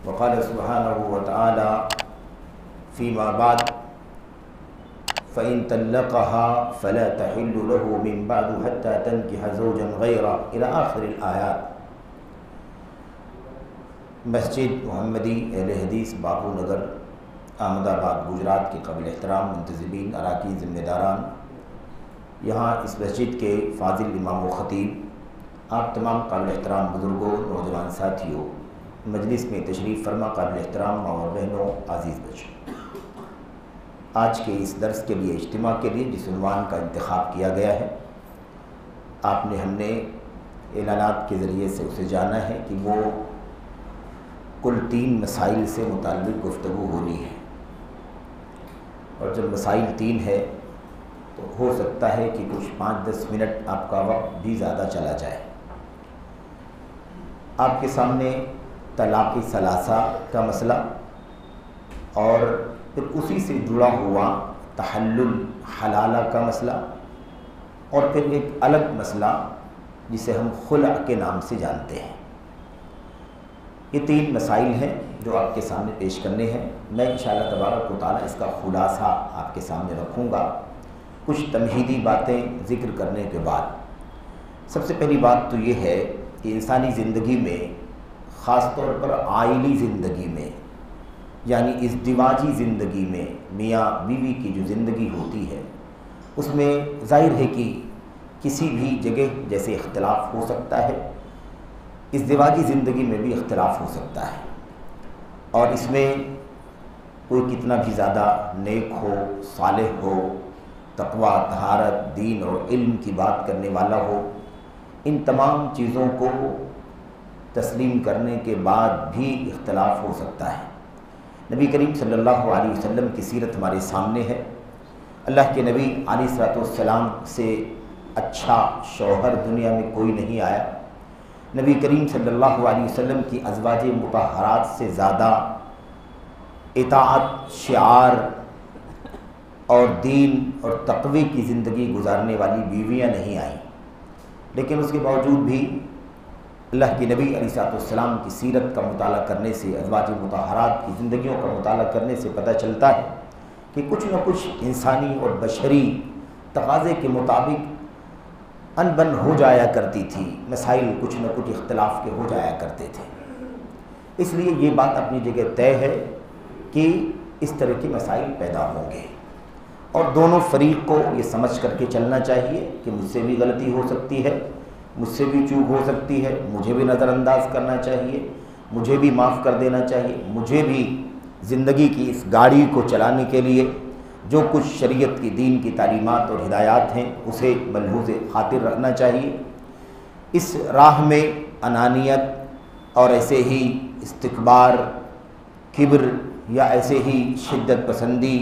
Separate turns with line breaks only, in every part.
وقال سبحانہ وتعالی فیما بعد فإن طلقها فلا تحل له من بعد حتى تنكح زوجا غيره إلى آخر الآیات۔ مسجد محمدی اہل حدیث بابو نگر احمد آباد گجرات کے قابل احترام منتظمین، اراکین، ذمہ داران، یہاں اس مسجد کے فاضل امام و خطیب، آپ تمام قابل احترام بزرگوں، نوجوان ساتھیوں، مجلس میں تشریف فرما قابل احترام ماں اور بہنوں، عزیز بچوں، آج کے اس درس کے لیے، اجتماع کے لیے جس عنوان کا انتخاب کیا گیا ہے، ہم نے اعلانات کے ذریعے سے اسے جانا ہے کہ وہ کل 3 مسائل سے متعلق گفتگو ہونی ہے، اور جب مسائل 3 ہے تو ہو سکتا ہے کہ کچھ 5-10 منٹ آپ کا وقت بھی زیادہ چلا جائے۔ آپ کے سامنے طلاق ثلاثہ کا مسئلہ اور پھر اسی سے جڑا ہوا تحلل حلالہ کا مسئلہ، اور پھر ایک الگ مسئلہ جسے ہم خلع کے نام سے جانتے ہیں۔ یہ 3 مسائل ہیں جو آپ کے سامنے پیش کرنے ہیں۔ میں انشاءاللہ تبارک و تعالیٰ اس کا خلاصہ آپ کے سامنے رکھوں گا، کچھ تمہیدی باتیں ذکر کرنے کے بعد۔ سب سے پہلی بات تو یہ ہے کہ انسانی زندگی میں، خاص طور پر عائلی زندگی میں، یعنی ازدواجی زندگی میں، میاں بیوی کی جو زندگی ہوتی ہے، اس میں ظاہر ہے کہ کسی بھی جگہ جیسے اختلاف ہو سکتا ہے، ازدواجی زندگی میں بھی اختلاف ہو سکتا ہے، اور اس میں کوئی کتنا بھی زیادہ نیک ہو، صالح ہو، تقویٰ، طہارت، دین اور علم کی بات کرنے والا ہو، ان تمام چیزوں کو تسلیم کرنے کے بعد بھی اختلاف ہو سکتا ہے۔ نبی کریم صلی اللہ علیہ وسلم کی سیرت ہمارے سامنے ہے۔ اللہ کے نبی علیہ السلام سے اچھا شوہر دنیا میں کوئی نہیں آیا۔ نبی کریم صلی اللہ علیہ وسلم کی ازواج مطہرات سے زیادہ اطاعت، شعار اور دین اور تقوی کی زندگی گزارنے والی بیویاں نہیں آئیں، لیکن اس کے باوجود بھی اللہ کے نبی علیہ السلام کی سیرت کا مطالعہ کرنے سے، ازواج مطہرات کی زندگیوں کا مطالعہ کرنے سے پتہ چلتا ہے کہ کچھ نہ کچھ انسانی اور بشری تقاضے کے مطابق ان بن ہو جایا کرتی تھی، مسائل کچھ نہ کچھ اختلاف کے ہو جایا کرتے تھے۔ اس لیے یہ بات اپنی جگہ طے ہے کہ اس طرح کے مسائل پیدا ہوں گے، اور دونوں فریق کو یہ سمجھ کر کے چلنا چاہیے کہ مجھ سے بھی غلطی ہو سکتی ہے، مجھ سے بھی چوک ہو سکتی ہے، مجھے بھی نظر انداز کرنا چاہیے، مجھے بھی معاف کر دینا چاہیے، مجھے بھی زندگی کی اس گاڑی کو چلانے کے لیے جو کچھ شریعت کی، دین کی تعلیمات اور ہدایات ہیں اسے ملحوظ خاطر رکھنا چاہیے۔ اس راہ میں انانیت اور ایسے ہی استکبار، کبر یا ایسے ہی شدت پسندی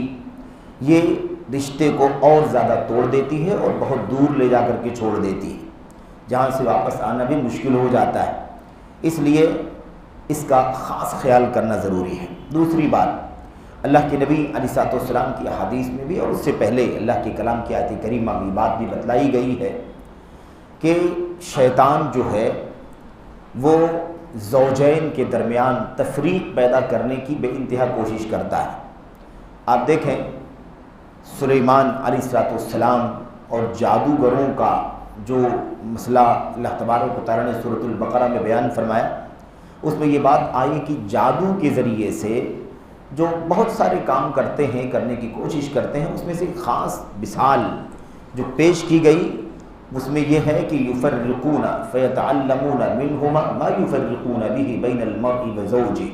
یہ رشتے کو اور زیادہ توڑ دیتی ہے اور بہت دور لے جا کر کے چھوڑ دیتی ہے، جہاں سے واپس آنا بھی مشکل ہو جاتا ہے۔ اس لیے اس کا خاص خیال کرنا ضروری ہے۔ دوسری بات، اللہ کے نبی علیہ السلام کی احادیث میں بھی اور اس سے پہلے اللہ کے کلام کی آیت کریمہ میں بات بھی بتلائی گئی ہے کہ شیطان جو ہے وہ زوجین کے درمیان تفریق پیدا کرنے کی بے انتہا کوشش کرتا ہے۔ آپ دیکھیں سلیمان علیہ السلام اور جادوگروں کا جو مسئلہ اللہ تبارک و تعالیٰ نے سورۃ البقرہ میں بیان فرمایا، اس میں یہ بات آئی کہ جادو کے ذریعے سے جو بہت سارے کام کرتے ہیں، کرنے کی کوشش کرتے ہیں، اس میں سے خاص مثال جو پیش کی گئی اس میں یہ ہے کہ یفرقون فیتعلمون منہما ما یفرقون به بین المرء وزوجہ،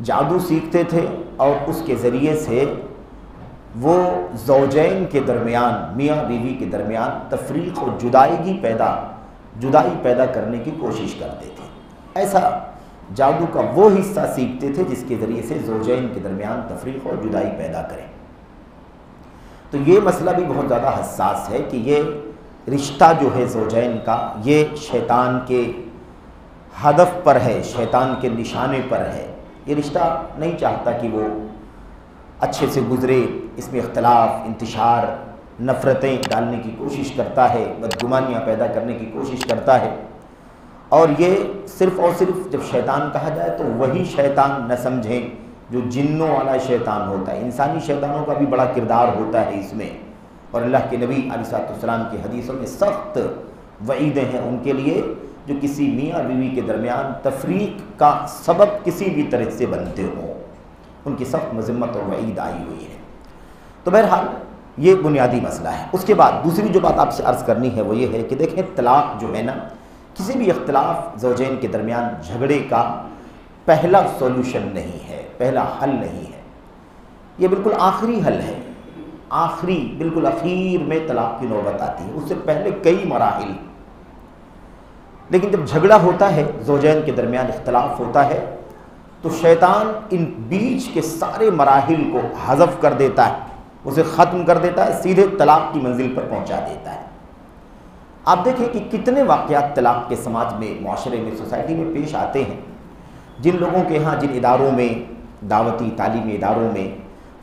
جادو سیکھتے تھے اور اس کے ذریعے سے وہ زوجین کے درمیان، میاں بیوی کے درمیان تفریق اور جدائی پیدا کرنے کی کوشش کرتے تھے۔ ایسا جادو کا وہ حصہ سیکھتے تھے جس کے ذریعے سے زوجین کے درمیان تفریق اور جدائی پیدا کریں۔ تو یہ مسئلہ بھی بہت زیادہ حساس ہے کہ یہ رشتہ جو ہے زوجین کا، یہ شیطان کے ہدف پر ہے، شیطان کے نشانے پر ہے۔ یہ رشتہ نہیں چاہتا کہ وہ اچھے سے گزرے، اس میں اختلاف، انتشار، نفرتیں ڈالنے کی کوشش کرتا ہے، بدگمانیاں پیدا کرنے کی کوشش کرتا ہے، اور یہ صرف اور صرف جب شیطان کہا جائے تو وہی شیطان نہ سمجھیں جو جنوں والا شیطان ہوتا ہے، انسانی شیطانوں کا بھی بڑا کردار ہوتا ہے اس میں، اور اللہ کے نبی علیہ السلام کی حدیثوں میں سخت وعیدیں ہیں ان کے لیے جو کسی میاں بیوی کے درمیان تفریق کا سبب کسی بھی طرح سے بنتے ہوں، ان کی سخت مذمت اور وعید آئی ہوئی ہے۔ تو بہرحال یہ بنیادی مسئلہ ہے۔ اس کے بعد دوسری جو بات آپ سے عرض کرنی ہے وہ یہ ہے کہ دیکھیں طلاق جو ہے نا، کسی بھی اختلاف زوجین کے درمیان جھگڑے کا پہلا سولوشن نہیں ہے، پہلا حل نہیں ہے، یہ بالکل آخری حل ہے، آخری بالکل اخیر میں طلاق کی نوبت آتی ہے، اس سے پہلے کئی مراحل۔ لیکن جب جھگڑا ہوتا ہے، زوجین کے درمیان اختلاف ہوتا ہے، تو شیطان ان بیچ کے سارے مراحل کو حذف کر دیتا ہے، اسے ختم کر دیتا ہے، سیدھے طلاق کی منزل پر پہنچا دیتا ہے۔ آپ دیکھیں کہ کتنے واقعات طلاق کے سماج میں، معاشرے میں، سوسائٹی میں پیش آتے ہیں، جن لوگوں کے ہاں جن اداروں میں، دعوتی تعلیمی اداروں میں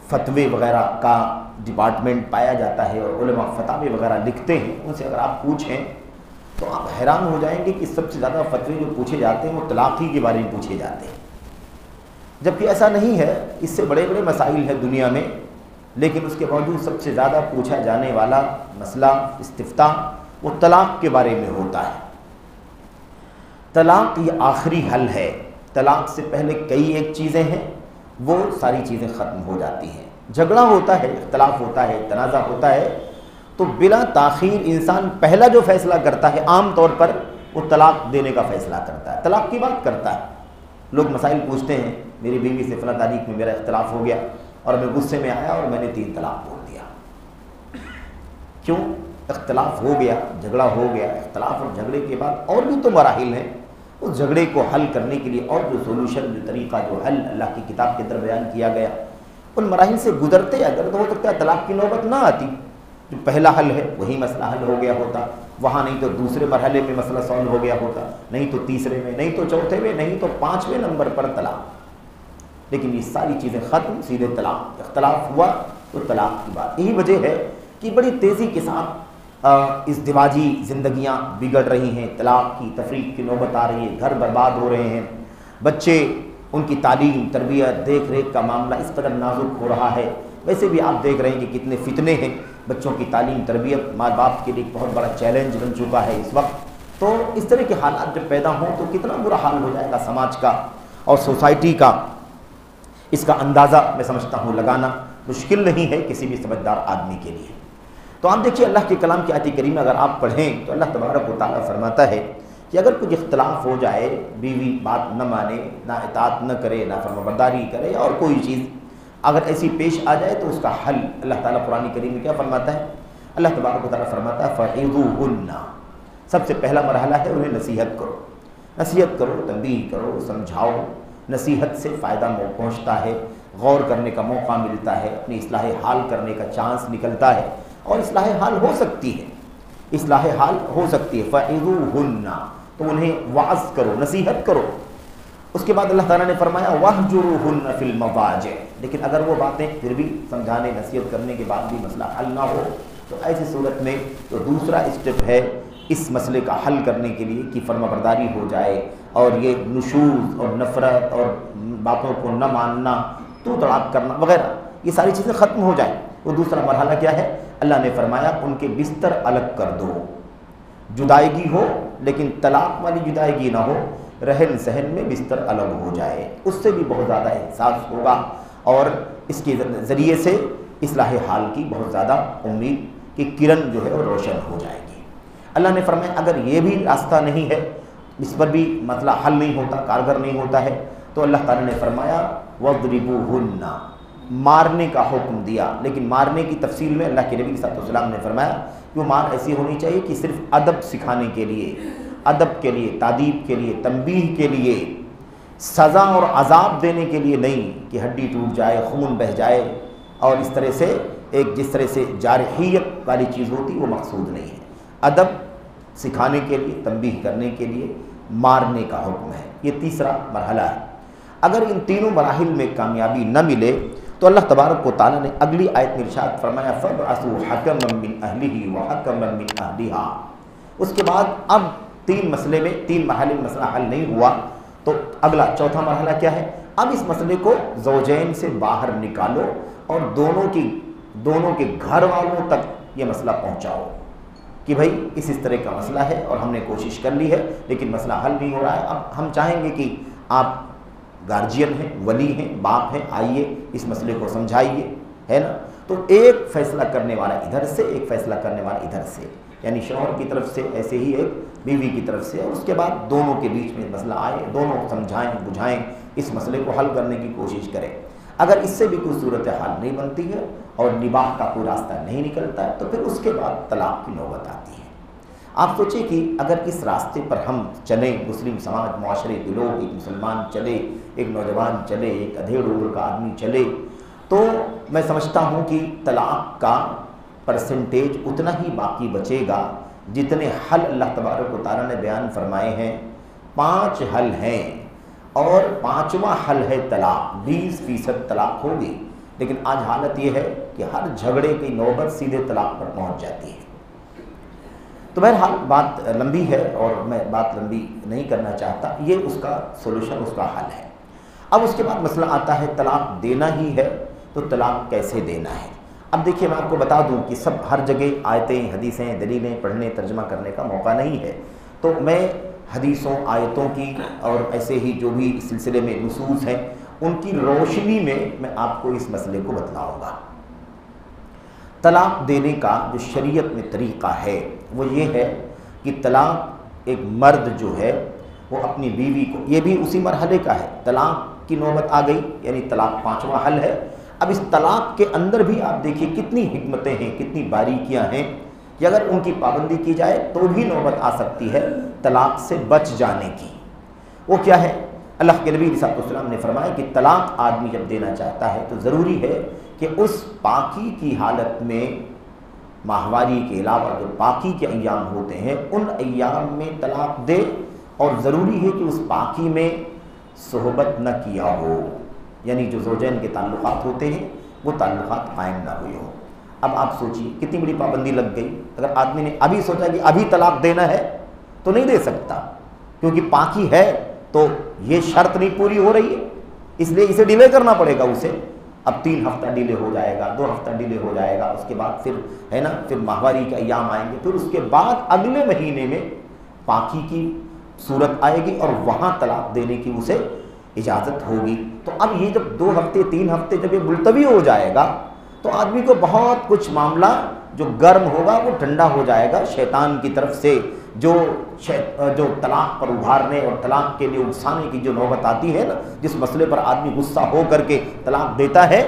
فتوے وغیرہ کا ڈپارٹمنٹ پایا جاتا ہے اور علماء فتاوے وغیرہ لکھتے ہیں، ان سے اگر آپ پوچھیں تو آپ حیران ہو جائیں گے کہ سب سے زیادہ فتوے جو پوچھے جاتے ہیں وہ طلاق ہی کے بارے میں پوچھے جاتے ہیں، جبکہ ایسا نہیں ہے، اس سے بڑے بڑے مسائل ہیں دنیا میں، لیکن اس کے باوجود سب سے زیادہ پوچھا جانے والا مسئلہ استفتاء وہ طلاق کے بارے میں ہوتا ہے۔ طلاق یہ آخری حل ہے، طلاق سے پہلے کئی ایک چیزیں ہیں، وہ ساری چیزیں ختم ہو جاتی ہیں۔ جھگڑا ہوتا ہے، اختلاف ہوتا ہے، تنازع ہوتا ہے، تو بلا تاخیر انسان پہلا جو فیصلہ کرتا ہے عام طور پر وہ طلاق دینے کا فیصلہ کرتا ہے، طلاق کی بات کرتا ہے۔ لوگ مسائل پوچھتے ہیں، میری بیوی سے فلاں تاریخ میں میرا اختلاف ہو گیا اور میں غصے میں آیا اور میں نے 3 طلاق بول دیا۔ کیوں؟ اختلاف ہو گیا، جھگڑا ہو گیا، اختلاف اور جھگڑے کے بعد اور بھی تو مراحل ہیں، اس جھگڑے کو حل کرنے کے لیے اور جو سولوشن، جو طریقہ، جو حل اللہ کی کتاب کے اندر بیان کیا گیا، ان مراحل سے گزرتے اگر تو ہو سکتا ہے طلاق کی نوبت نہ آتی، جو پہلا حل ہے وہی مسئلہ حل ہو گیا ہوتا، وہاں نہیں تو دوسرے مرحلے میں مسئلہ سالو ہو گیا ہوتا، نہیں تو تیسرے میں، نہیں تو چوتھے میں، نہیں تو 5ویں نمبر پر طلاق۔ لیکن یہ ساری چیزیں ختم، سیدھے طلاق، اختلاف ہوا تو طلاق کی بات۔ یہی وجہ ہے کہ بڑی تیزی کے ساتھ ازدواجی زندگیاں بگڑ رہی ہیں، طلاق کی، تفریق کی نوبت آ رہی ہے، گھر برباد ہو رہے ہیں، بچے، ان کی تعلیم، تربیت، دیکھ ریکھ کا معاملہ اس قدر نازک ہو رہا ہے۔ ویسے بھی آپ دیکھ رہے ہیں کہ کتنے فتنے ہیں، بچوں کی تعلیم، تربیت ماں باپ کے لیے ایک بہت بڑا چیلنج بن چکا ہے اس وقت۔ تو اس طرح کے حالات جب پیدا ہوں تو کتنا برا حال ہو جائے گا سماج کا اور سوسائٹی کا، اس کا اندازہ میں سمجھتا ہوں لگانا مشکل نہیں ہے کسی بھی سمجھدار آدمی کے لیے۔ تو آپ دیکھیے اللہ کے کلام کی آیت کریمہ اگر آپ پڑھیں تو اللہ تبارک و تعالیٰ فرماتا ہے کہ اگر کچھ اختلاف ہو جائے، بیوی بات نہ مانے، نہ اطاعت نہ کرے، نہ فرمانبرداری کرے، اور کوئی چیز اگر ایسی پیش آ جائے تو اس کا حل اللہ تعالیٰ قرآن کریم میں کیا فرماتا ہے؟ اللہ تبارک و تعالیٰ فرماتا ہے فَعِظُوهُنَّ، سب سے پہلا مرحلہ ہے انہیں نصیحت کرو، نصیحت کرو، تنبیہ کرو، سمجھاؤ۔ نصیحت سے فائدہ پہنچتا ہے، غور کرنے کا موقع ملتا ہے، اپنی اصلاح حال کرنے کا چانس نکلتا ہے، اور اصلاح حال ہو سکتی ہے، اصلاح حال ہو سکتی ہے۔ فَعِظُوهُنَّ، تو انہیں وعظ کرو، نصیحت کرو۔ اس کے بعد اللہ تعالیٰ نے فرمایا وَاهْجُرُوهُنَّ فِي الْمَضَاجِعِ، لیکن اگر وہ باتیں پھر بھی سمجھانے، نصیحت کرنے کے بعد بھی مسئلہ حل نہ ہو تو ایسی صورت میں تو دوسرا اسٹیپ ہے اس مسئلے کا حل کرنے کے لیے کہ فرما برداری ہو جائے، اور یہ نشوز اور نفرت اور باتوں کو نہ ماننا، تو تڑاک کرنا وغیرہ، یہ ساری چیزیں ختم ہو جائیں۔ وہ دوسرا مرحلہ کیا ہے؟ اللہ نے فرمایا ان کے بستر الگ کر دو، جدائیگی ہو لیکن طلاق والی جدائیگی نہ ہو، رہن سہن میں بستر الگ ہو جائے، اس سے بھی بہت زیادہ احساس ہوگا، اور اس کے ذریعے سے اصلاح حال کی بہت زیادہ امید کی کرن جو ہے وہ روشن ہو جائے گی۔ اللہ نے فرمایا اگر یہ بھی راستہ نہیں ہے، اس پر بھی مسئلہ حل نہیں ہوتا، کارگر نہیں ہوتا ہے، تو اللہ تعالیٰ نے فرمایا وَاضْرِبُوهُنَّ، مارنے کا حکم دیا۔ لیکن مارنے کی تفصیل میں اللہ کے نبی صلی اللہ علیہ وسلم نے فرمایا کہ وہ مار ایسی ہونی چاہیے کہ صرف ادب سکھانے کے لیے، ادب کے لیے، تادیب کے لیے، تنبیہ کے لیے، سزا اور عذاب دینے کے لیے نہیں کہ ہڈی ٹوٹ جائے، خون بہہ جائے، اور اس طرح سے ایک جس طرح سے جارحیت والی چیز ہوتی وہ مقصود نہیں ہے۔ ادب سکھانے کے لیے، تنبیہ کرنے کے لیے مارنے کا حکم ہے۔ یہ تیسرا مرحلہ ہے۔ اگر ان تینوں مراحل میں کامیابی نہ ملے تو اللہ تبارک و تعالیٰ نے اگلی آیت میں ارشاد فرمایا فَابْعَثُوا حَكَمًا مِّنْ أَهْلِهِ وَحَكَمًا مِّنْ أَهْلِهَا، اس کے بعد اب 3 مسئلے میں 3 مرحلے میں مسئلہ حل نہیں ہوا تو اگلا چوتھا مرحلہ کیا ہے؟ اب اس مسئلے کو زوجین سے باہر نکالو اور دونوں کے گھر والوں تک یہ مسئلہ پہنچاؤ کہ بھائی اس طرح کا مسئلہ ہے اور ہم نے کوشش کر لی ہے لیکن مسئلہ حل نہیں ہو رہا ہے. اب ہم چاہیں گے کہ آپ گارجین ہیں، ولی ہیں، باپ ہیں، آئیے اس مسئلے کو سمجھائیے، ہے نا. تو ایک فیصلہ کرنے والا ادھر سے، ایک فیصلہ کرنے والا ادھر سے، یعنی شوہر کی طرف سے ایسے ہی ایک بیوی کی طرف سے، اور اس کے بعد دونوں کے بیچ میں مسئلہ آئے، دونوں سمجھائیں بجھائیں، اس مسئلے کو حل کرنے کی کوشش کریں. اگر اس سے بھی کوئی صورتحال نہیں بنتی ہے اور نباہ کا کوئی راستہ نہیں نکلتا ہے تو پھر اس کے بعد طلاق کی نوبت آتی ہے. آپ سوچیں کہ اگر اس راستے پر ہم چلیں، مسلم سماج، معاشرے کے لوگ، ایک مسلمان چلے، ایک نوجوان چلے، ایک ادھیڑ عمر کا آدمی چلے، تو میں سمجھتا ہوں کہ طلاق کا پرسنٹیج اتنا ہی باقی بچے گا جتنے حل اللہ تبارک و تعالیٰ نے بیان فرمائے ہیں. 5 حل ہیں اور 5واں حل ہے طلاق. 20% طلاق ہوگی، لیکن آج حالت یہ ہے کہ ہر جھگڑے کی نوبت سیدھے طلاق پر پہنچ جاتی ہے. تو بہرحال بات لمبی ہے اور میں بات لمبی نہیں کرنا چاہتا. یہ اس کا سولوشن، اس کا حل ہے. اب اس کے بعد مسئلہ آتا ہے طلاق دینا ہی ہے تو طلاق کیسے دینا ہے. اب دیکھیے میں آپ کو بتا دوں کہ سب ہر جگہ آیتیں، حدیثیں، دلیلیں پڑھنے ترجمہ کرنے کا موقع نہیں ہے، تو میں حدیثوں، آیتوں کی اور ایسے ہی جو بھی سلسلے میں نصوص ہیں ان کی روشنی میں آپ کو اس مسئلے کو بتلاؤں گا. طلاق دینے کا جو شریعت میں طریقہ ہے وہ یہ ہے کہ طلاق ایک مرد جو ہے وہ اپنی بیوی کو، یہ بھی اسی مرحلے کا ہے، طلاق کی نوبت آ گئی یعنی طلاق 5واں حل ہے. اب اس طلاق کے اندر بھی آپ دیکھیے کتنی حکمتیں ہیں، کتنی باریکیاں ہیں کہ اگر ان کی پابندی کی جائے تو بھی نوبت آ سکتی ہے طلاق سے بچ جانے کی. وہ کیا ہے؟ اللہ کے نبی صلی اللہ علیہ وسلم نے فرمایا کہ طلاق آدمی جب دینا چاہتا ہے تو ضروری ہے کہ اس پاکی کی حالت میں، ماہواری کے علاوہ جو باقی کے ایام ہوتے ہیں ان ایام میں طلاق دے، اور ضروری ہے کہ اس پاکی میں صحبت نہ کیا ہو، یعنی جو زوجین کے تعلقات ہوتے ہیں وہ تعلقات قائم نہ ہوئے ہو. اب آپ سوچیے کتنی بڑی پابندی لگ گئی. اگر آدمی نے ابھی سوچا کہ ابھی طلاق دینا ہے تو نہیں دے سکتا، کیونکہ پاکی ہے تو یہ شرط نہیں پوری ہو رہی ہے، اس لیے اسے ڈیلے کرنا پڑے گا. اسے اب 3 ہفتہ ڈیلے ہو جائے گا، 2 ہفتہ ڈیلے ہو جائے گا، اس کے بعد پھر ہے نا پھر ماہواری کے ایام آئیں گے، پھر اس کے بعد اگلے مہینے میں پاکی کی صورت آئے گی اور وہاں طلاق دینے کی اسے اجازت ہوگی. تو اب یہ جب 2 ہفتے 3 ہفتے جب یہ ملتوی ہو جائے گا تو آدمی کو بہت کچھ معاملہ جو گرم ہوگا وہ ٹھنڈا ہو جائے گا. شیطان کی طرف سے جو طلاق پر ابھارنے اور طلاق کے لیے اکسانے کی جو نوبت آتی ہے نا، جس مسئلے پر آدمی غصہ ہو کر کے طلاق دیتا ہے،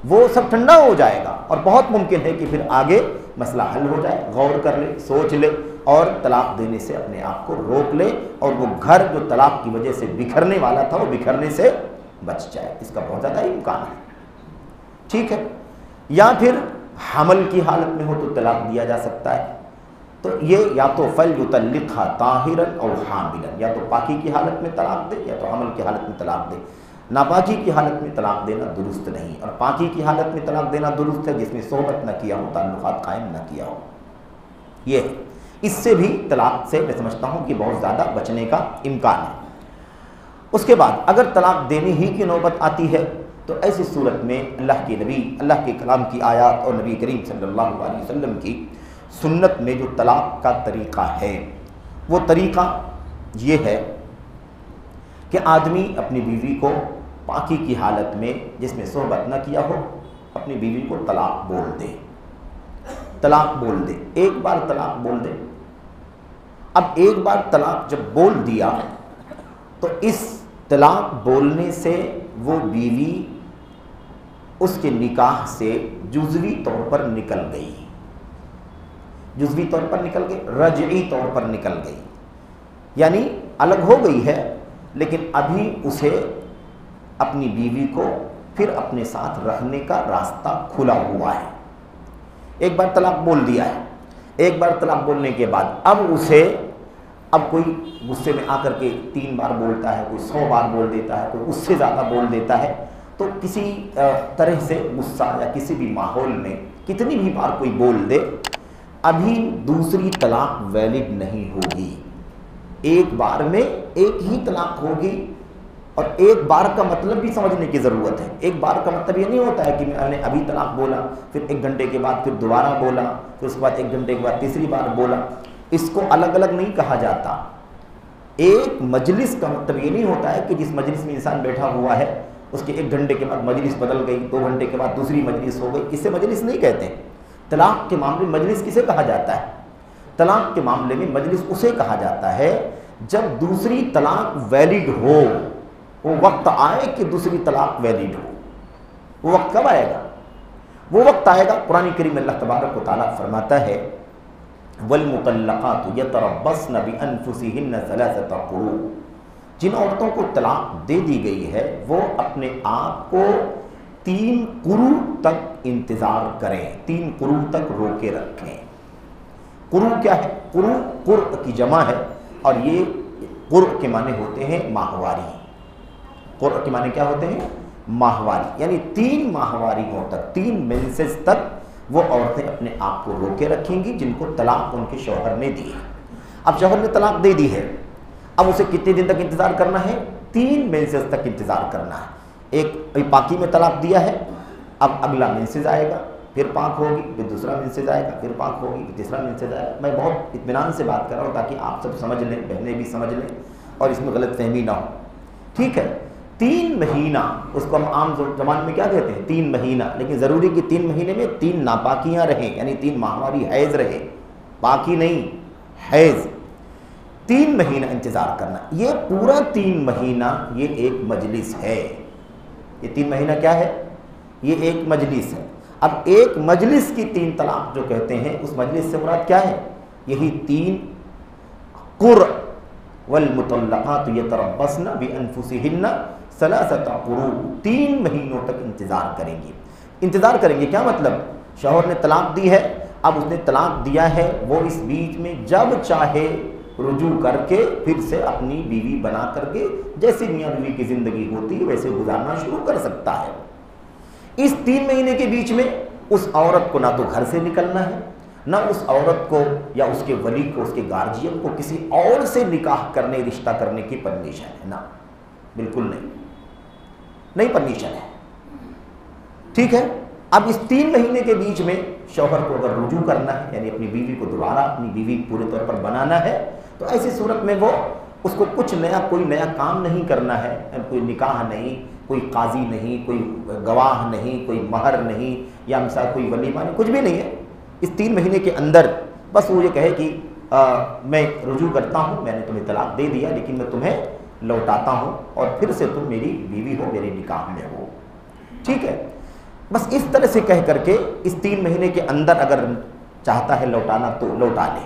وہ سب ٹھنڈا ہو جائے گا اور بہت ممکن ہے کہ پھر آگے مسئلہ حل ہو جائے، غور کر لے، سوچ لے اور طلاق دینے سے اپنے آپ کو روک لے اور وہ گھر جو طلاق کی وجہ سے بکھرنے والا تھا وہ بکھرنے سے بچ جائے. اس کا بہت زیادہ امکان ہے. ٹھیک ہے. یا پھر حمل کی حالت میں ہو تو طلاق دیا جا سکتا ہے. تو یہ یا تو فَلْيُطَلِّقْهَا طَاهِرًا أَوْ حَامِلًا، یا تو پاکی کی حالت میں طلاق دے یا تو حمل کی حالت میں طلاق دے. ناپاکی کی حالت میں طلاق دینا درست نہیں، اور پاکی کی حالت میں طلاق دینا درست ہے جس میں صحبت نہ کیا ہو، تعلقات قائم نہ کیا ہو. یہ اس سے بھی طلاق سے میں سمجھتا ہوں کہ بہت زیادہ بچنے کا امکان ہے. اس کے بعد اگر طلاق دینے ہی کی نوبت آتی ہے تو ایسی صورت میں اللہ کے نبی، اللہ کے کلام کی آیات اور نبی کریم صلی اللہ علیہ وسلم کی سنت میں جو طلاق کا طریقہ ہے وہ طریقہ یہ ہے کہ آدمی اپنی بیوی کو پاکی کی حالت میں جس میں صحبت نہ کیا ہو اپنی بیوی کو طلاق بول دے. طلاق بول دے، ایک بار طلاق بول دے. اب ایک بار طلاق جب بول دیا تو اس طلاق بولنے سے وہ بیوی اس کے نکاح سے جزوی طور پر نکل گئی، جزوی طور پر نکل گئی، رجعی طور پر نکل گئی، یعنی الگ ہو گئی ہے لیکن ابھی اسے اپنی بیوی کو پھر اپنے ساتھ رہنے کا راستہ کھلا ہوا ہے. ایک بار طلاق بول دیا ہے، ایک بار طلاق بولنے کے بعد اب اسے کوئی غصے میں آ کر کے 3 بار بولتا ہے، کوئی 100 بار بول دیتا ہے، کوئی اس سے زیادہ بول دیتا ہے. تو کسی طرح سے غصہ یا کسی بھی ماحول میں کتنی بھی بار کوئی بول دے ابھی دوسری طلاق ویلڈ نہیں ہوگی. ایک بار میں ایک ہی طلاق ہوگی، اور ایک بار کا مطلب بھی سمجھنے کی ضرورت ہے۔ ایک بار کا مطلب یہ نہیں ہوتا ہے کہ میں نے ابھی طلاق بولا، پھر 1 گھنٹے کے بعد پھر دوبارہ بولا، پھر اس کے بعد 1 گھنٹے کے بعد تیسری بار بولا، اس کو الگ الگ نہیں کہا جاتا۔ ایک مجلس کا مطلب یہ نہیں ہوتا ہے کہ جس مجلس میں انسان بیٹھا ہوا ہے اس کے 1 گھنٹے کے بعد مجلس بدل گئی، 2 گھنٹے کے بعد دوسری مجلس ہو گئی، اسے مجلس نہیں کہتے۔ طلاق کے معاملے میں مجلس کسے کہا جاتا ہے؟ طلاق کے معاملے میں مجلس اسے کہا جاتا ہے جب دوسری طلاق ویلڈ ہو، وہ وقت آئے کہ دوسری طلاق ویلڈ ہو۔ وہ وقت کب آئے گا؟ وہ وقت آئے گا، قرآن کریم میں اللہ تبارک و تعالیٰ فرماتا ہے وَالْمُطَلَّقَاتُ يَتَرَبَّصْنَ بِأَنفُسِهِنَّ ثَلَاثَةَ قُرُوءٍ، جن عورتوں کو طلاق دے دی گئی ہے وہ اپنے آپ کو 3 قروء تک انتظار کریں، 3 قروء تک روکے رکھیں۔ قروء کیا ہے؟ قروء قرء کی جمع ہے، اور یہ قرء کے معنی ہوتے ہیں ماہواری۔ قرء کے معنی کیا ہوتے ہیں؟ ماہواری، یعنی 3 ماہواریوں تک، 3 مینسز تک وہ عورتیں اپنے آپ کو روکے رکھیں گی جن کو طلاق ان کے شوہر نے دی ہے۔ اب شوہر نے طلاق دے دی ہے، اب اسے کتنے دن تک انتظار کرنا ہے؟ 3 مینسز تک انتظار کرنا ہے۔ ایک پاکی میں طلاق دیا ہے، اب اگلا مینسز آئے گا، پھر پاک ہوگی، پھر دوسرا مینسز آئے گا، پھر پاک ہوگی، پھر تیسرا مینسز آئے گا۔ میں بہت اطمینان سے بات کر رہا ہوں تاکہ آپ سب سمجھ لیں، بہنیں بھی سمجھ لیں اور اس میں غلط فہمی نہ ہو، ٹھیک ہے؟ 3 مہینہ، اس کو ہم عام زبان میں کیا کہتے ہیں؟ 3 مہینہ، لیکن ضروری کہ 3 مہینے میں 3 ناپاکیاں رہیں، یعنی 3 ماہواری حیض رہے، پاکی نہیں، حیض۔ 3 مہینہ انتظار کرنا، یہ پورا 3 مہینہ یہ ایک مجلس ہے۔ یہ 3 مہینہ کیا ہے؟ یہ ایک مجلس ہے۔ اب ایک مجلس کی 3 طلاق جو کہتے ہیں، اس مجلس سے مراد کیا ہے؟ یہی 3 قرء، والمطلقات یتربصن بانفسہن ثلاثۃ قروء، 3 مہینوں تک انتظار کریں گی۔ انتظار کریں گے کیا مطلب؟ شوہر نے طلاق دی ہے، اب اس نے طلاق دیا ہے، وہ اس بیچ میں جب چاہے رجوع کر کے پھر سے اپنی بیوی بنا کر کے جیسے میاں بیوی کی زندگی ہوتی ہے ویسے گزارنا شروع کر سکتا ہے۔ اس 3 مہینے کے بیچ میں اس عورت کو نہ تو گھر سے نکلنا ہے، نہ اس عورت کو یا اس کے ولی کو، اس کے گارجین کو کسی اور سے نکاح کرنے، رشتہ کرنے کی پرمیشن ہے، نہ، بالکل نہیں پرمیشن ہے، ٹھیک ہے؟ اب اس 3 مہینے کے بیچ میں شوہر کو اگر رجوع کرنا ہے، یعنی اپنی بیوی کو دوبارہ اپنی بیوی پورے طور پر بنانا ہے، تو ایسی صورت میں وہ اس کو کوئی نیا کام نہیں کرنا ہے، کوئی نکاح نہیں، کوئی قاضی نہیں، کوئی گواہ نہیں، کوئی مہر نہیں، یا مثال کوئی ولیمہ نہیں، کچھ بھی نہیں ہے۔ اس 3 مہینے کے اندر بس وہ یہ کہے کہ میں رجوع کرتا ہوں، میں نے تمہیں طلاق دے دیا لیکن میں تمہیں لوٹاتا ہوں اور پھر سے تم میری بیوی ہو، میرے نکاح میں ہو، ٹھیک ہے؟ بس اس طرح سے کہہ کر کے اس 3 مہینے کے اندر اگر چاہتا ہے لوٹانا تو لوٹا لے۔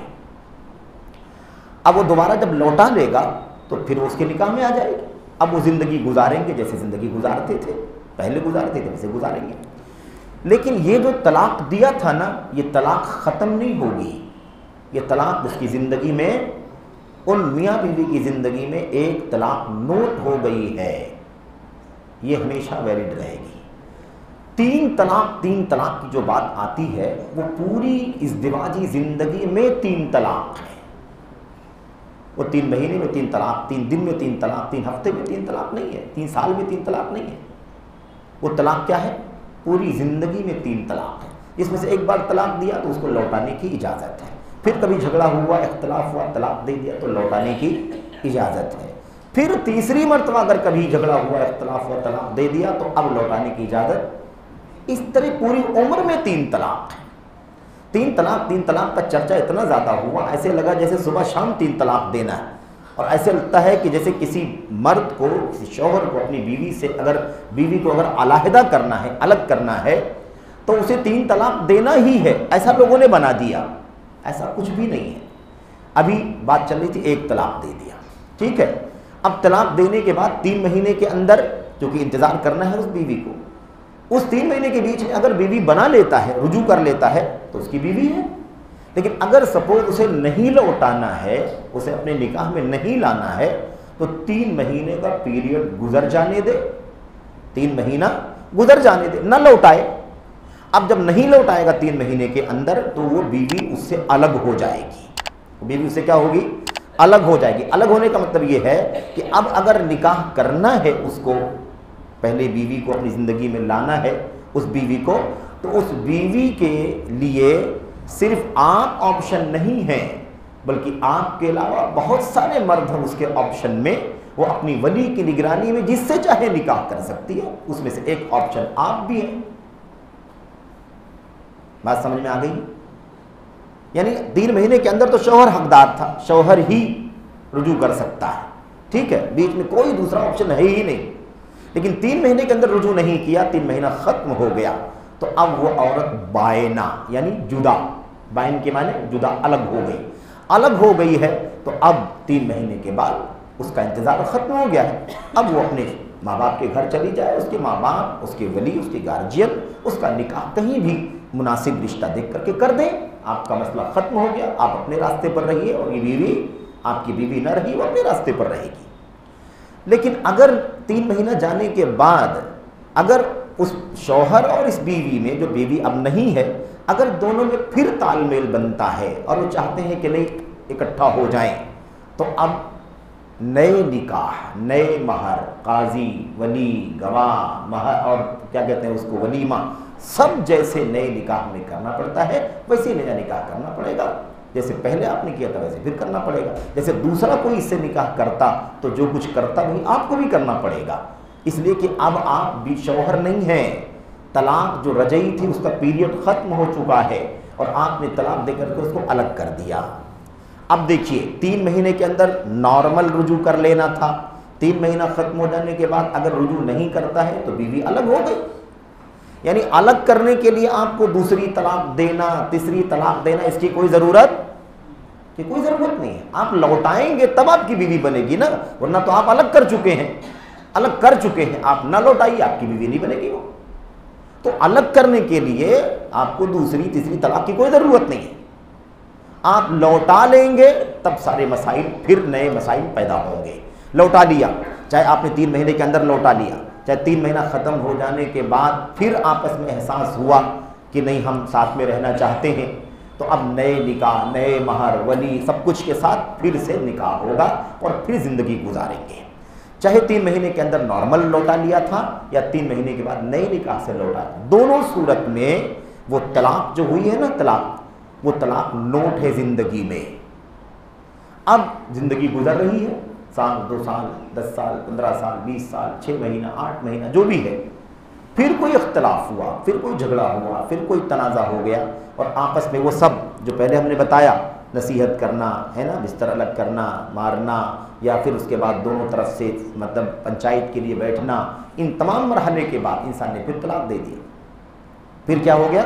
اب وہ دوبارہ جب لوٹا لے گا تو پھر اس کے نکاح میں آ جائے گی۔ اب وہ زندگی گزاریں گے جیسے زندگی گزارتے تھے، پہلے گزارتے تھے ویسے گزاریں گے۔ لیکن یہ جو طلاق دیا تھا نا، یہ طلاق ختم نہیں ہوگی، یہ طلاق اس کی زندگی میں، ان میاں بیوی کی زندگی میں ایک طلاق نوٹ ہو گئی ہے، یہ ہمیشہ ویلڈ رہے گی۔ 3 طلاق کی جو بات آتی ہے وہ پوری ازدواجی زندگی میں 3 طلاق ہے۔ وہ 3 مہینے میں 3 طلاق، 3 دن میں 3 طلاق، 3 ہفتے میں 3 طلاق نہیں ہے، 3 سال میں 3 طلاق نہیں ہے۔ وہ طلاق کیا ہے؟ پوری زندگی میں 3 طلاق ہے۔ اس میں سے ایک بار طلاق دیا تو اس کو لوٹانے کی اجازت ہے، پھر کبھی جھگڑا ہوا، اختلاف ہوا، طلاق دے دیا تو لوٹانے کی اجازت ہے، پھر تیسری مرتبہ اگر کبھی جھگڑا ہوا، اختلاف ہوا، طلاق دے دیا تو اب لوٹانے کی اجازت۔ اس طرح پوری عمر میں 3 طلاق ہے۔ 3 طلاق کا چرچا اتنا زیادہ ہوا، ایسے لگا جیسے صبح شام 3 طلاق دینا ہے، اور ایسے لگتا ہے کہ جیسے کسی مرد کو، کسی شوہر کو اپنی بیوی سے اگر علیحدہ کرنا ہے، الگ کرنا ہے تو اسے 3 طلاق دینا ہی ہے، ایسا لوگوں نے بنا دیا۔ ایسا کچھ بھی نہیں ہے۔ ابھی بات چل رہی تھی 1 طلاق دے دیا، ٹھیک ہے؟ اب طلاق دینے کے بعد 3 مہینے کے اندر جو کہ انتظار کرنا ہے اس بیوی کو، اس 3 مہینے کے بیچ میں اگر بیوی بنا لیتا ہے، رجوع کر لیتا ہے تو اس کی بیوی ہے۔ لیکن اگر سپوز اسے نہیں لوٹانا ہے، اسے اپنے نکاح میں نہیں لانا ہے، تو 3 مہینے کا پیریڈ گزر جانے دے، 3 مہینہ گزر جانے دے، نہ لوٹائے۔ اب جب نہیں لوٹائے گا 3 مہینے کے اندر تو وہ بیوی اس سے الگ ہو جائے گی۔ بیوی اس سے کیا ہوگی؟ الگ ہو جائے گی۔ الگ ہونے کا مطلب یہ ہے کہ اب اگر نکاح کرنا ہے اس کو، پہلے بیوی کو اپنی زندگی میں لانا ہے اس بیوی کو، تو اس بیوی کے لیے صرف آپ آپشن نہیں ہیں، بلکہ آپ کے علاوہ بہت سارے مرد ہیں اس کے آپشن میں، وہ اپنی ولی کی نگرانی میں جس سے چاہے نکاح کر سکتی ہے، اس میں سے ایک آپشن آپ بھی ہیں۔ بات سمجھ میں آ گئی؟ یعنی 3 مہینے کے اندر تو شوہر حقدار تھا، شوہر ہی رجوع کر سکتا ہے، ٹھیک ہے، بیچ میں کوئی دوسرا آپشن ہے ہی نہیں، لیکن 3 مہینے کے اندر رجوع نہیں کیا، 3 مہینہ ختم ہو گیا، تو اب وہ عورت بائنہ یعنی جدا، بائن کے معنی جدا، الگ ہو گئی، الگ ہو گئی ہے، تو اب 3 مہینے کے بعد اس کا انتظار ختم ہو گیا ہے، اب وہ اپنے ماں باپ کے گھر چلی جائے، اس کے ماں باپ، اس کے ولی، اس کے گارجین اس کا نکاح کہیں بھی مناسب رشتہ دیکھ کر کے کر دیں، آپ کا مسئلہ ختم ہو گیا، آپ اپنے راستے پر رہیے، اور یہ بیوی آپ کی بیوی نہ رہی، وہ اپنے راستے پر رہے گی۔ لیکن اگر 3 مہینہ جانے کے بعد اگر اس شوہر اور اس بیوی میں، جو بیوی اب نہیں ہے، اگر دونوں میں پھر تال میل بنتا ہے اور وہ چاہتے ہیں کہ نہیں اکٹھا ہو جائیں، تو اب نئے نکاح، نئے مہر، قاضی، ولی، گواہ، مہر اور کیا کہتے ہیں اس کو، ولیمہ، سب جیسے نئے نکاح میں کرنا پڑتا ہے ویسے نیا نکاح کرنا پڑے گا، جیسے پہلے آپ نے کیا تھا ویسے پھر کرنا پڑے گا، جیسے دوسرا کوئی اس سے نکاح کرتا تو جو کچھ کرتا وہی آپ کو بھی کرنا پڑے گا، اس لیے کہ اب آپ بھی شوہر نہیں ہیں، طلاق جو رجعی تھی اس کا پیریڈ ختم ہو چکا ہے، اور آپ نے طلاق دے کر کے اس کو الگ کر دیا۔ اب دیکھیے 3 مہینے کے اندر نارمل رجوع کر لینا تھا، 3 مہینہ ختم ہو جانے کے بعد اگر رجوع نہیں کرتا ہے تو بیوی الگ ہو گئی، یعنی الگ کرنے کے لیے آپ کو دوسری طلاق دینا، تیسری طلاق دینا، اس کی کوئی ضرورت نہیں ہے، آپ لوٹائیں گے تب آپ کی بیوی بنے گی نا، ورنہ تو آپ الگ کر چکے ہیں، آپ نہ لوٹائیے آپ کی بیوی نہیں بنے گی وہ، تو الگ کرنے کے لیے آپ کو دوسری تیسری طلاق کی کوئی ضرورت نہیں ہے، آپ لوٹا لیں گے تب سارے مسائل، پھر نئے مسائل پیدا ہوں گے۔ لوٹا لیا، چاہے آپ نے 3 مہینے کے اندر لوٹا لیا، چاہے 3 مہینہ ختم ہو جانے کے بعد پھر آپس میں احساس ہوا کہ نہیں ہم ساتھ میں رہنا چاہتے ہیں، تو اب نئے نکاح، نئے مہر، ولی، سب کچھ کے ساتھ پھر سے نکاح ہوگا اور پھر زندگی گزاریں گے، چاہے 3 مہینے کے اندر نارمل لوٹا لیا تھا یا 3 مہینے کے بعد نئے نکاح سے لوٹا، دونوں صورت میں وہ طلاق جو ہوئی ہے نا، وہ طلاق نوٹ ہے زندگی میں۔ اب زندگی گزر رہی ہے، سال، 2 سال، 10 سال، 15 سال، 20 سال، 6 مہینہ، 8 مہینہ، جو بھی ہے، پھر کوئی اختلاف ہوا، پھر کوئی جھگڑا ہوا، پھر کوئی تنازع ہو گیا، اور آپس میں وہ سب جو پہلے ہم نے بتایا، نصیحت کرنا ہے نا، بستر الگ کرنا، مارنا، یا پھر اس کے بعد دونوں طرف سے مطلب پنچایت کے لیے بیٹھنا، ان تمام مرحلے کے بعد انسان نے پھر طلاق دے دیا، پھر کیا ہو گیا،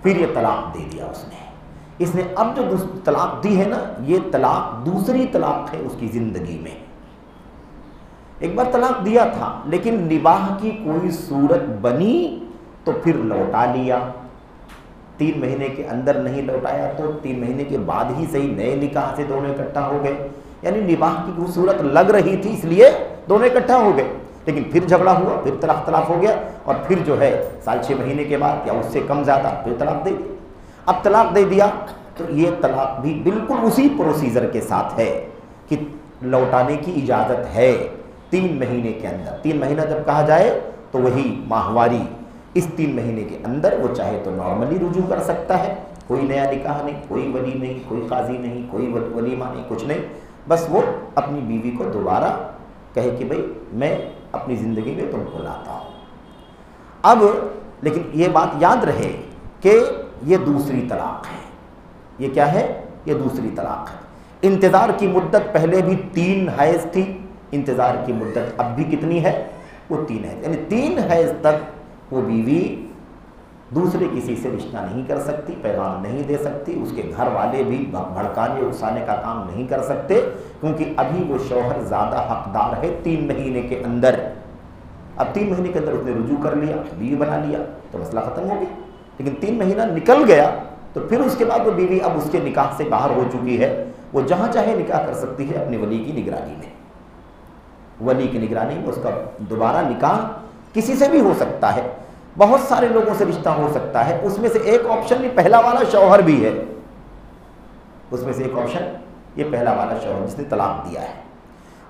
پھر یہ طلاق دے دیا اس نے اب جو طلاق دی ہے نا، یہ طلاق دوسری طلاق ہے اس کی زندگی میں۔ ایک بار طلاق دیا تھا لیکن نباہ کی کوئی صورت بنی تو پھر لوٹا لیا، 3 مہینے کے اندر نہیں لوٹایا تو 3 مہینے کے بعد ہی صحیح نئے نکاح سے دونوں اکٹھا ہو گئے، یعنی نباہ کی کوئی صورت لگ رہی تھی اس لیے دونوں اکٹھا ہو گئے، لیکن پھر جھگڑا ہوا، پھر طلاق ہو گیا، اور پھر جو ہے سال 6 مہینے کے بعد یا اس سے کم زیادہ پھر طلاق دے دی۔ اب طلاق دے دیا تو یہ طلاق بھی بالکل اسی پروسیجر کے ساتھ ہے کہ لوٹانے کی اجازت ہے 3 مہینے کے اندر۔ 3 مہینہ جب کہا جائے تو وہی ماہواری، اس 3 مہینے کے اندر وہ چاہے تو نارملی رجوع کر سکتا ہے، کوئی نیا نکاح نہیں، کوئی ولی نہیں، کوئی قاضی نہیں، کوئی ولیمہ نہیں، کچھ نہیں، بس وہ اپنی بیوی کو دوبارہ کہے کہ بھئی میں اپنی زندگی میں تم کو لاتا ہوں۔ اب لیکن یہ بات یاد رہے کہ یہ دوسری طلاق ہے، یہ کیا ہے، یہ دوسری طلاق ہے۔ انتظار کی مدت پہلے بھی 3 حیض تھی، انتظار کی مدت اب بھی کتنی ہے، وہ 3 حیض، یعنی 3 حیض تک وہ بیوی دوسرے کسی سے رشتہ نہیں کر سکتی، پیغام نہیں دے سکتی، اس کے گھر والے بھی بھڑکانے اکسانے کا کام نہیں کر سکتے، کیونکہ ابھی وہ شوہر زیادہ حقدار ہے 3 مہینے کے اندر۔ اب 3 مہینے کے اندر اس نے رجوع کر لیا، بیوی بنا لیا تو مسئلہ ختم ہو گیا، لیکن 3 مہینہ نکل گیا تو پھر اس کے بعد وہ بیوی اب اس کے نکاح سے باہر ہو چکی ہے، وہ جہاں چاہے نکاح کر سکتی ہے اپنے ولی کی نگرانی میں، ولی کی نگرانی میں اس کا دوبارہ نکاح کسی سے بھی ہو سکتا ہے، بہت سارے لوگوں سے رشتہ ہو سکتا ہے، اس میں سے ایک آپشن بھی پہلا والا شوہر بھی ہے، اس میں سے ایک آپشن یہ پہلا والا شوہر جس نے طلاق دیا ہے،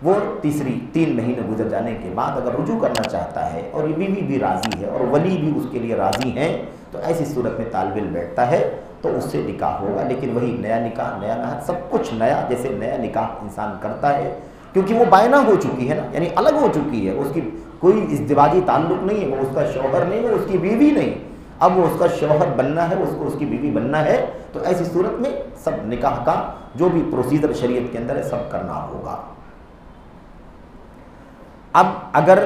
وہ تیسری 3 مہینے گزر جانے کے بعد اگر رجوع کرنا چاہتا ہے اور یہ بیوی بھی راضی ہے اور ولی بھی اس کے لیے راضی ہیں، تو ایسی صورت میں طالب علم بیٹھتا ہے تو اس سے نکاح ہوگا، لیکن وہی نیا نکاح، نیا نہر، سب کچھ نیا، جیسے نیا نکاح انسان کرتا ہے، کیونکہ وہ بائنا ہو چکی ہے نا، یعنی الگ ہو چکی ہے، اس کی کوئی ازدواجی تعلق نہیں ہے، وہ اس کا شوہر نہیں، وہ اس کی بیوی نہیں، اب وہ اس کا شوہر بننا ہے، اس کو اس کی بیوی بننا ہے، تو ایسی صورت میں سب نکاح کا جو بھی پروسیجر شریعت کے اندر ہے سب کرنا ہوگا۔ اب اگر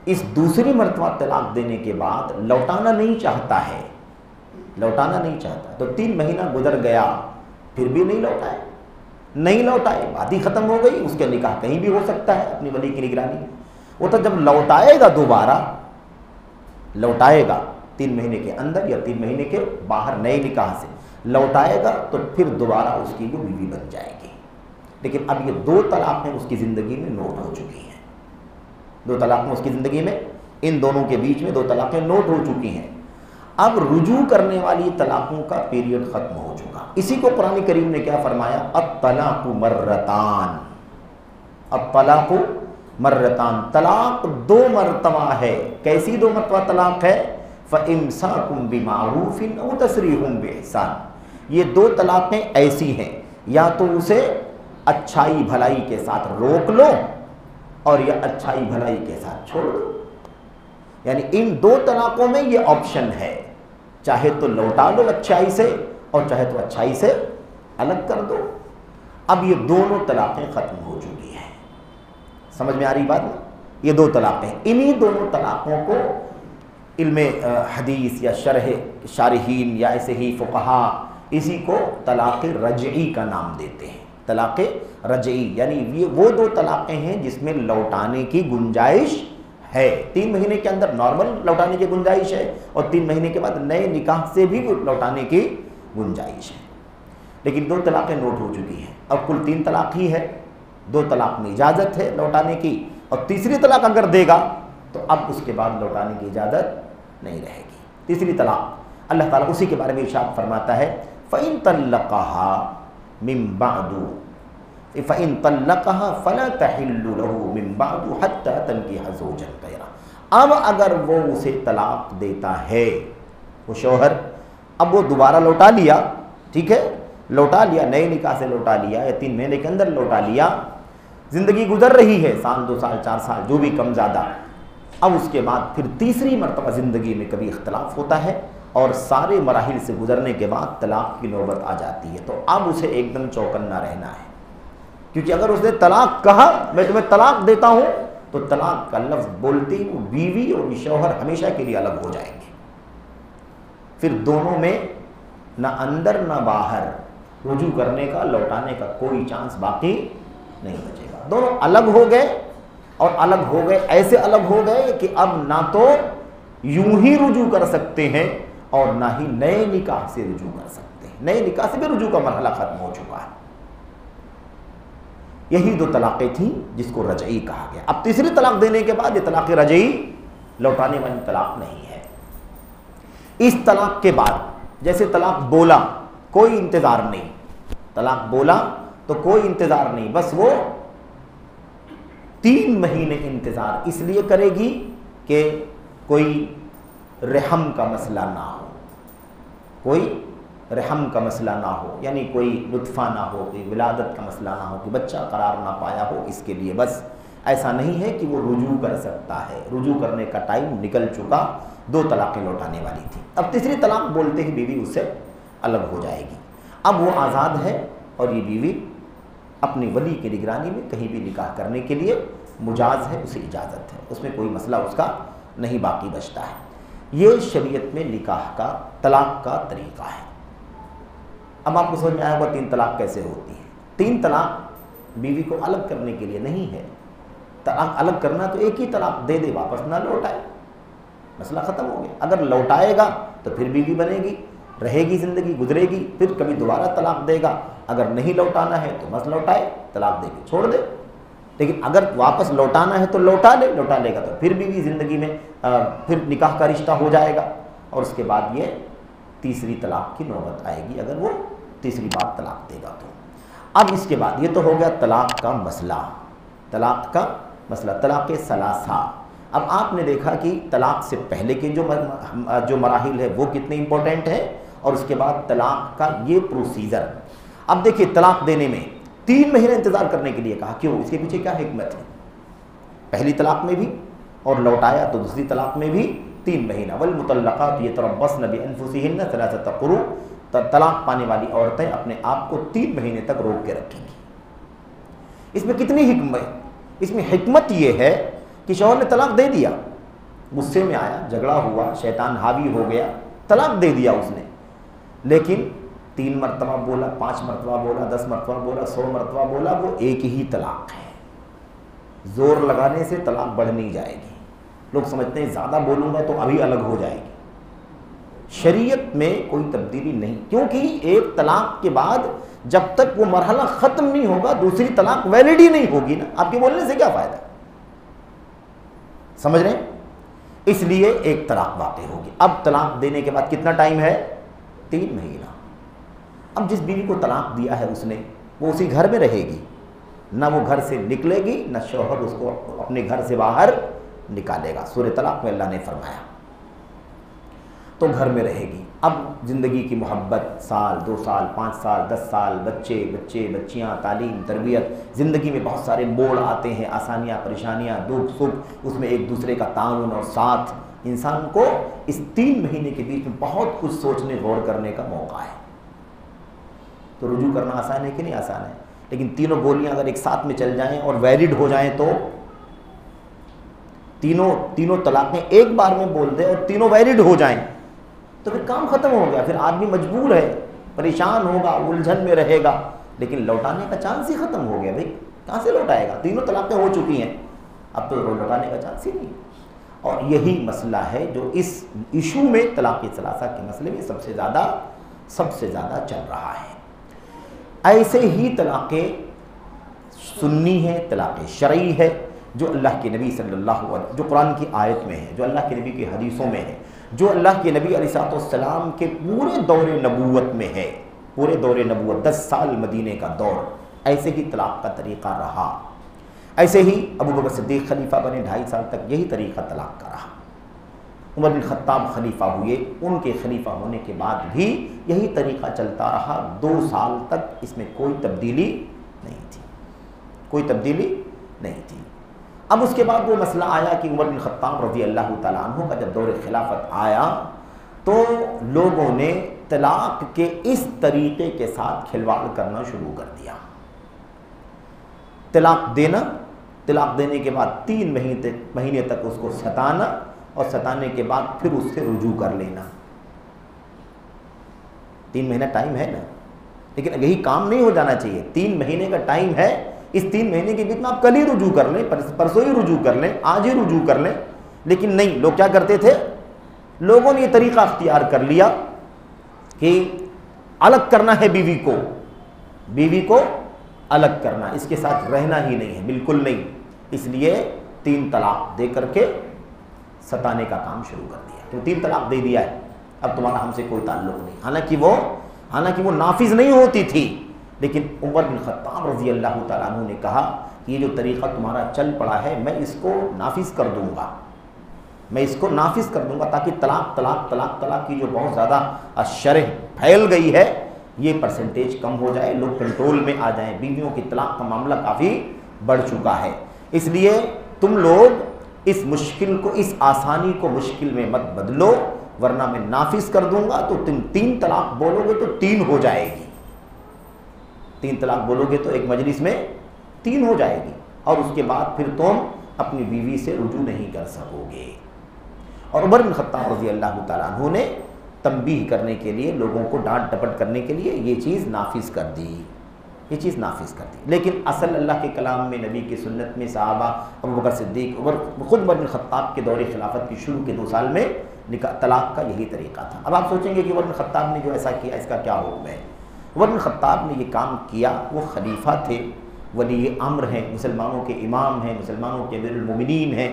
اس دوسری مرتبہ طلاق دینے کے بعد لوٹانا نہیں چاہتا ہے، لوٹانا نہیں چاہتا، تو 3 مہینہ گزر گیا پھر بھی نہیں لوٹائے، نہیں لوٹائے، بات ہی ختم ہو گئی، اس کے نکاح کہیں بھی ہو سکتا ہے اپنی ولی کی نگرانی میں۔ وہ تو جب لوٹائے گا، دوبارہ لوٹائے گا 3 مہینے کے اندر یا 3 مہینے کے باہر نئے نکاح سے لوٹائے گا، تو پھر دوبارہ اس کی وہ بیوی بن جائے گی۔ لیکن اب یہ 2 طلاقیں اس کی زندگی میں نوٹ ہو چکی ہیں، 2 طلاقیں اس کی زندگی میں، ان دونوں کے بیچ میں 2 طلاقیں نوٹ ہو چکی ہیں۔ اب رجوع کرنے والی طلاقوں کا پیریڈ ختم ہو چکا۔ اسی کو قرآن کریم نے کیا فرمایا؟ الطلاق مرتان، الطلاق مرتان، طلاق 2 مرتبہ ہے۔ کیسی 2 مرتبہ طلاق ہے؟ فَإِمْسَاكُمْ بِمَعْرُوفٍ أَوْ تَسْرِيحٌ بِإِحْسَانٍ، یہ 2 طلاقیں ایسی ہیں، یا تو اسے اچھائی بھلائی کے ساتھ روک لو اور یا اچھائی بھلائی کے ساتھ چھوڑ دو۔ یعنی ان 2 طلاقوں میں یہ آپشن ہے، چاہے تو لوٹا لو اچھائی سے اور چاہے تو اچھائی سے الگ کر دو۔ اب یہ دونوں طلاقیں ختم ہو چکی ہیں، سمجھ میں آ رہی بات نا؟ یہ 2 طلاقیں، انہی دونوں طلاقوں کو علم حدیث یا شارحین یا ایسے ہی فقہا اسی کو طلاق رجعی کا نام دیتے ہیں۔ طلاق رجعی یعنی وہ 2 طلاقیں ہیں جس میں لوٹانے کی گنجائش ہے، 3 مہینے کے اندر نارمل لوٹانے کی گنجائش ہے اور 3 مہینے کے بعد نئے نکاح سے بھی لوٹانے کی گنجائش ہے، لیکن 2 طلاقیں نوٹ ہو چکی ہیں۔ اب کل 3 طلاق ہی ہے، 2 طلاق میں اجازت ہے لوٹانے کی، اور تیسری طلاق اگر دے گا تو اب اس کے بعد لوٹانے کی اجازت نہیں رہے گی۔ تیسری طلاق اللہ تعالیٰ اسی کے بارے میں ارشاد فرماتا ہے فَإِن طَلَّقَهَا مِن بَعْدُ فَإِن طَلَّقَهَا فَلَا تَحِلُّ لَهُ مِن بَعْدُ حَتَّى تَنكِحَ زَوْجًا غَيْرَهُ۔ اب اگر وہ اسے طلاق دیتا ہے، وہ شوہر، اب وہ دوبارہ لوٹا لیا، ٹھیک ہے، لوٹا لیا، نئے نکاح سے لوٹا لیا یا 3 مہینے کے اندر لوٹا لیا، زندگی گزر رہی ہے، 1 2 سال 4 سال جو بھی کم زیادہ، اب اس کے بعد پھر تیسری مرتبہ زندگی میں کبھی اختلاف ہوتا ہے اور سارے مراحل سے گزرنے کے بعد طلاق کی نوبت آ جاتی ہے، تو اب اسے ایک دم چوکنا رہنا ہے، کیونکہ اگر اس نے طلاق کہا میں تمہیں طلاق دیتا ہوں، تو طلاق کا لفظ بولتے ہی وہ بیوی اور شوہر ہمیشہ کے لیے الگ ہو جائیں گے، پھر دونوں میں نہ اندر نہ باہر رجوع کرنے کا، لوٹانے کا کوئی چانس باقی نہیں بچے گا۔ دونوں الگ ہو گئے، اور الگ ہو گئے، ایسے الگ ہو گئے کہ اب نہ تو یوں ہی رجوع کر سکتے ہیں اور نہ ہی نئے نکاح سے رجوع کر سکتے ہیں، نئے نکاح سے بھی رجوع کا مرحلہ ختم ہو چکا ہے۔ یہی 2 طلاقیں تھیں جس کو رجعی کہا گیا۔ اب تیسری طلاق دینے کے بعد یہ طلاق رجعی لوٹانے والی طلاق نہیں ہے۔ اس طلاق کے بعد جیسے طلاق بولا، کوئی انتظار نہیں، طلاق بولا تو کوئی انتظار نہیں، بس وہ 3 مہینے انتظار اس لیے کرے گی کہ کوئی رحم کا مسئلہ نہ ہو، کوئی رحم کا مسئلہ نہ ہو، یعنی کوئی لطفہ نہ ہو، کوئی ولادت کا مسئلہ نہ ہو، کہ بچہ قرار نہ پایا ہو، اس کے لیے بس۔ ایسا نہیں ہے کہ وہ رجوع کر سکتا ہے، رجوع کرنے کا ٹائم نکل چکا، 2 طلاقیں لوٹانے والی تھی، اب تیسری طلاق بولتے ہی بیوی اس سے الگ ہو جائے گی، اب وہ آزاد ہے اور یہ بیوی اپنی ولی کی نگرانی میں کہیں بھی نکاح کرنے کے لیے مجاز ہے، اسے اجازت ہے، اس میں کوئی مسئلہ اس کا نہیں باقی بچتا ہے۔ یہ شریعت میں نکاح کا، طلاق کا طریقہ ہے۔ اب آپ کو سمجھ میں آیا ہوگا 3 طلاق کیسے ہوتی ہے۔ 3 طلاق بیوی کو الگ کرنے کے لیے نہیں ہے، طلاق الگ کرنا تو ایک ہی طلاق دے دے، واپس نہ لوٹائے، مسئلہ ختم ہو گیا۔ اگر لوٹائے گا تو پھر بیوی بنے گی، رہے گی، زندگی گزرے گی، پھر کبھی دوبارہ طلاق دے گا، اگر نہیں لوٹانا ہے تو بس لوٹائے، طلاق دے کے چھوڑ دے، لیکن اگر واپس لوٹانا ہے تو لوٹا لے گا تو پھر بیوی زندگی میں پھر نکاح کا رشتہ ہو جائے گا، اور اس کے بعد یہ تیسری طلاق کی نوبت آئے گی اگر وہ تیسری بار طلاق دے گا تو۔ اب اس کے بعد یہ تو ہو گیا طلاق کا مسئلہ، طلاق کا مسئلہ، طلاق ثلاثہ۔ اب آپ نے دیکھا کہ طلاق سے پہلے کے جو مراحل ہے وہ کتنے امپورٹنٹ ہے، اور اس کے بعد طلاق کا یہ پروسیجر۔ اب دیکھیے طلاق دینے میں 3 مہینے انتظار کرنے کے لیے کہا، کیوں؟ اس کے پیچھے کیا حکمت ہے؟ پہلی طلاق میں بھی اور لوٹایا تو دوسری طلاق میں بھی 3 مہینہ۔ والمطلقات یتربصن بانفسہن ثلاثۃ قروء، طلاق پانے والی عورتیں اپنے آپ کو 3 مہینے تک روک کے رکھیں گی۔ اس میں کتنی حکمت ہے؟ اس میں حکمت یہ ہے کہ شوہر نے طلاق دے دیا، غصے میں آیا، جھگڑا ہوا، شیطان حاوی ہو گیا، طلاق دے دیا اس نے، لیکن 3 مرتبہ بولا، 5 مرتبہ بولا، 10 مرتبہ بولا، 100 مرتبہ بولا، وہ ایک ہی طلاق ہے۔ زور لگانے سے طلاق بڑھ نہیں جائے گی۔ لوگ سمجھتے ہیں زیادہ بولوں گا تو ابھی الگ ہو جائے گی۔ شریعت میں کوئی تبدیلی نہیں، کیونکہ ایک طلاق کے بعد جب تک وہ مرحلہ ختم نہیں ہوگا دوسری طلاق ویلڈ ہی نہیں ہوگی نا، آپ کے بولنے سے کیا فائدہ؟ سمجھ رہے ہیں؟ اس لیے ایک طلاق واقع ہوگی۔ اب طلاق دینے کے بعد کتنا ٹائم ہے؟ 3 مہینہ۔ اب جس بیوی کو طلاق دیا ہے اس نے، وہ اسی گھر میں رہے گی، نہ وہ گھر سے نکلے گی، نہ شوہر اس کو اپنے گھر سے باہر نکالے گا۔ سورہ طلاق میں اللہ نے فرمایا تو گھر میں رہے گی۔ اب زندگی کی محبت، سال 2 سال 5 سال 10 سال، بچے بچیاں، تعلیم، تربیت، زندگی میں بہت سارے موڑ آتے ہیں، آسانیاں، پریشانیاں، دکھ سکھ، اس میں ایک دوسرے کا تعاون اور ساتھ، انسان کو اس 3 مہینے کے بیچ میں بہت کچھ سوچنے غور کرنے کا موقع ہے۔ تو رجوع کرنا آسان ہے کہ نہیں آسان ہے؟ لیکن تینوں گولیاں اگر ایک ساتھ میں چل جائیں اور ویلڈ ہو جائیں تو تینوں طلاقیں ایک بار میں بول دیں اور تینوں ویلڈ ہو جائیں تو پھر کام ختم ہو گیا، پھر آدمی مجبور ہے، پریشان ہوگا، الجھن میں رہے گا، لیکن لوٹانے کا چانس ہی ختم ہو گیا۔ بھائی کہاں سے لوٹائے گا؟ تینوں طلاقیں ہو چکی ہیں، اب تو لوٹانے کا چانس ہی نہیں۔ اور یہی مسئلہ ہے جو اس ایشو میں، طلاق ثلاثہ کے مسئلے میں سب سے زیادہ چل رہا ہے۔ ایسے ہی طلاق سنی ہے، طلاق شرعی ہے، جو اللہ کے نبی صلی اللہ علیہ وسلم، جو قرآن کی آیت میں ہے، جو اللہ کے نبی کی حدیثوں میں ہے، جو اللہ کے نبی علیہ السلام کے پورے دور نبوت میں ہے، پورے دور نبوت 10 سال مدینے کا دور، ایسے ہی طلاق کا طریقہ رہا۔ ایسے ہی ابو بکر صدیق خلیفہ بنے، 2.5 سال تک یہی طریقہ طلاق کا رہا۔ عمر بن خطاب خلیفہ ہوئے، ان کے خلیفہ ہونے کے بعد بھی یہی طریقہ چلتا رہا، 2 سال تک اس میں کوئی تبدیلی نہیں تھی، کوئی تبدیلی نہیں تھی۔ اب اس کے بعد وہ مسئلہ آیا کہ عمر بن خطاب رضی اللہ تعالیٰ عنہ کا جب دور خلافت آیا تو لوگوں نے طلاق کے اس طریقے کے ساتھ کھلواڑ کرنا شروع کر دیا۔ طلاق دینا، طلاق دینے کے بعد 3 مہینے تک اس کو ستانا، اور ستانے کے بعد پھر اس سے رجوع کر لینا۔ 3 مہینہ ٹائم ہے نا، لیکن یہی کام نہیں ہو جانا چاہیے۔ 3 مہینے کا ٹائم ہے، اس 3 مہینے کے بیچ میں آپ کل ہی رجوع کر لیں، پرسوں ہی رجوع کر لیں، آج ہی رجوع کر لیں، لیکن نہیں، لوگ کیا کرتے تھے؟ لوگوں نے یہ طریقہ اختیار کر لیا کہ الگ کرنا ہے بیوی کو الگ کرنا، اس کے ساتھ رہنا ہی نہیں ہے، بالکل نہیں۔ اس لیے 3 طلاق دے کر کے ستانے کا کام شروع کر دیا۔ تو 3 طلاق دے دیا ہے، اب تمہارا ہم سے کوئی تعلق نہیں۔ حالانکہ وہ نافذ نہیں ہوتی تھی، لیکن عمر بن خطاب رضی اللہ تعالیٰ عنہ نے کہا کہ یہ جو طریقہ تمہارا چل پڑا ہے میں اس کو نافذ کر دوں گا، تاکہ طلاق کی جو بہت زیادہ شرح پھیل گئی ہے یہ پرسنٹیج کم ہو جائے، لوگ کنٹرول میں آ جائیں۔ بیویوں کی طلاق کا معاملہ کافی بڑھ چکا ہے، اس لیے تم لوگ اس مشکل کو، اس آسانی کو مشکل میں مت بدلو، ورنہ میں نافذ کر دوں گا تو تم 3 طلاق بولو گے تو 3 ہو جائے گی، 3 طلاق بولو گے تو ایک مجلس میں 3 ہو جائے گی، اور اس کے بعد پھر تم اپنی بیوی سے رجوع نہیں کر سکو گے۔ اور عمر بن خطاب رضی اللہ تعالیٰ عنہ نے تنبیہ کرنے کے لیے، لوگوں کو ڈانٹ ڈپٹ کرنے کے لیے یہ چیز نافذ کر دی، لیکن اصل اللہ کے کلام میں، نبی کی سنت میں، صحابہ ابو بکر صدیق، خود عمر بن خطاب کے دور خلافت کی شروع کے 2 سال میں طلاق کا یہی طریقہ تھا۔ اب آپ سوچیں گے کہ عمر بن خطاب نے جو ایسا کیا اس کا کیا حکم ہے؟ عمر بن خطاب نے یہ کام کیا، وہ خلیفہ تھے، ولی امر ہیں، مسلمانوں کے امام ہیں، مسلمانوں کے امیر المومنین ہیں،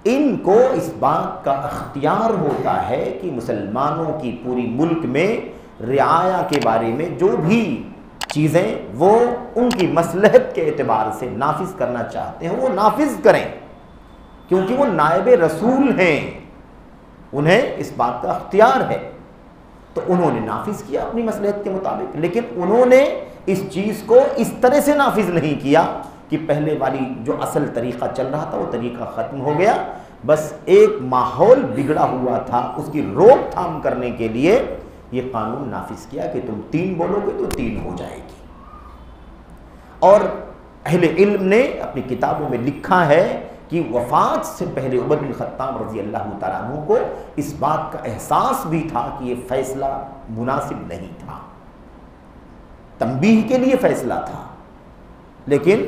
ان کو اس بات کا اختیار ہوتا ہے کہ مسلمانوں کی پوری ملک میں رعایا کے بارے میں جو بھی چیزیں وہ ان کی مصلحت کے اعتبار سے نافذ کرنا چاہتے ہیں وہ نافذ کریں، کیونکہ وہ نائب رسول ہیں، انہیں اس بات کا اختیار ہے۔ تو انہوں نے نافذ کیا اپنی مصلحت کے مطابق، لیکن انہوں نے اس چیز کو اس طرح سے نافذ نہیں کیا کہ پہلے والی جو اصل طریقہ چل رہا تھا وہ طریقہ ختم ہو گیا، بس ایک ماحول بگڑا ہوا تھا، اس کی روک تھام کرنے کے لیے یہ قانون نافذ کیا کہ تم 3 بولو گے تو 3 ہو جائے گی۔ اور اہل علم نے اپنی کتابوں میں لکھا ہے کہ وفات سے پہلے عمر بن خطاب رضی اللہ تعالیٰ عنہ کو اس بات کا احساس بھی تھا کہ یہ فیصلہ مناسب نہیں تھا، تنبیہ کے لیے فیصلہ تھا، لیکن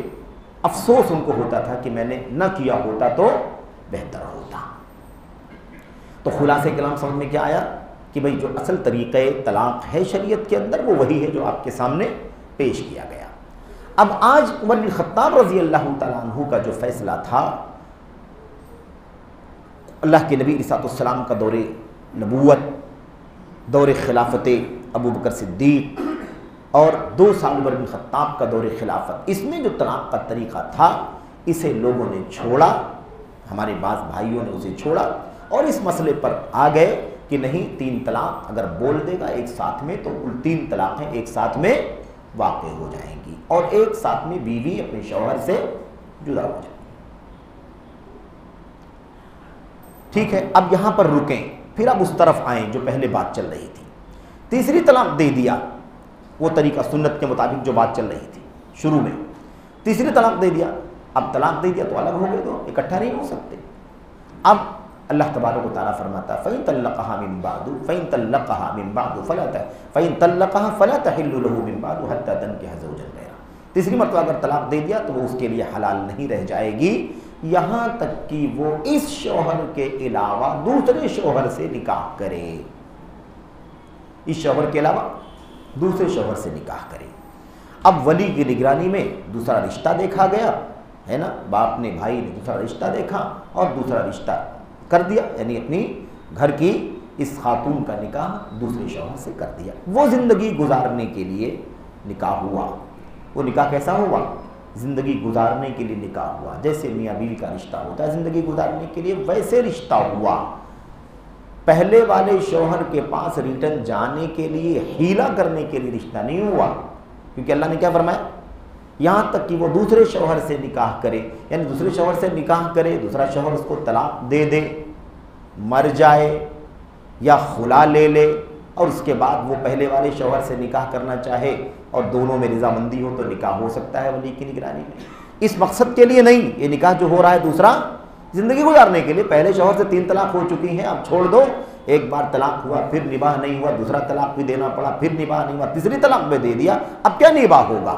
افسوس ان کو ہوتا تھا کہ میں نے نہ کیا ہوتا تو بہتر ہوتا۔ تو خلاصہ کلام سمجھ میں کیا آیا کہ بھئی جو اصل طریقہ طلاق ہے شریعت کے اندر وہ وہی ہے جو آپ کے سامنے پیش کیا گیا۔ اب آج عمر بن خطاب رضی اللہ تعالیٰ عنہ کا جو فیصلہ تھا، اللہ کے نبی علیہ السلام کا دور نبوت، دور خلافت ابو بکر صدیق اور 2 سال عمر بن خطاب کا دور خلافت، اس میں جو طلاق کا طریقہ تھا اسے لوگوں نے چھوڑا، ہمارے بعض بھائیوں نے اسے چھوڑا اور اس مسئلے پر آ گئے کہ نہیں 3 طلاق اگر بول دے گا ایک ساتھ میں تو کل 3 طلاقیں ایک ساتھ میں واقع ہو جائیں گی اور ایک ساتھ میں بیوی اپنے شوہر سے جدا ہو جائے گی۔ ٹھیک ہے، اب یہاں پر رکیں، پھر اب اس طرف آئیں جو پہلے بات چل رہی تھی۔ تیسری طلاق دے دیا، وہ طریقہ سنت کے مطابق جو بات چل رہی تھی شروع میں، تیسری طلاق دے دیا۔ اب طلاق دے دیا تو الگ ہو گئے، تو اکٹھا نہیں ہو سکتے۔ اب اللہ تبارک و تعالیٰ فرماتا ہے فَإِن طَلَّقَهَا مِن بَعْدُ فَإِن طَلَّقَهَا مِن بَعْدُ فَإِن طَلَّقَهَا فَلَا تَحِلُّ لَهُ مِن بَعْدُ حَتَّى تَنكِحَ زَوْجًا غَيْرَهُ۔ تیسری مرتبہ اگر طلاق دے دیا تو وہ اس کے لیے حلال نہیں رہ جائے گی یہاں تک کہ وہ اس شوہر کے علاوہ دوسرے شوہر سے نکاح کرے، اس شوہر کے علاوہ دوسرے شوہر سے نکاح کرے۔ اب ولی کی نگرانی میں دوسرا رشتہ دیکھا گیا ہے نا، باپ نے بھائی نے دوسرا رشتہ دیکھا اور دوسرا رشتہ کر دیا، یعنی اپنی گھر کی اس خاتون کا نکاح دوسرے شوہر سے کر دیا۔ وہ زندگی گزارنے کے لیے نکاح ہوا، وہ نکاح کیسا ہوا؟ زندگی گزارنے کے لیے نکاح ہوا، جیسے میاں بیوی کا رشتہ ہوتا ہے زندگی گزارنے کے لیے ویسے رشتہ ہوا۔ پہلے والے شوہر کے پاس ریٹرن جانے کے لیے حیلہ کرنے کے لیے رشتہ نہیں ہوا، کیونکہ اللہ نے کیا فرمایا؟ یہاں تک کہ وہ دوسرے شوہر سے نکاح کرے، یعنی دوسرے شوہر سے نکاح کرے، دوسرا شوہر اس کو طلاق دے دے، مر جائے یا خلا لے لے، اور اس کے بعد وہ پہلے والے شوہر سے نکاح کرنا چاہے اور دونوں میں رضامندی ہو تو نکاح ہو سکتا ہے ولی کی نگرانی میں۔ اس مقصد کے لیے نہیں، یہ نکاح جو ہو رہا ہے دوسرا زندگی گزارنے کے لیے، پہلے شوہر سے 3 طلاق ہو چکی ہیں، اب چھوڑ دو، ایک بار طلاق ہوا پھر نباہ نہیں ہوا، دوسرا طلاق بھی دینا پڑا پھر نباہ نہیں ہوا، تیسری طلاق بھی دے دیا، اب کیا نباہ ہوگا؟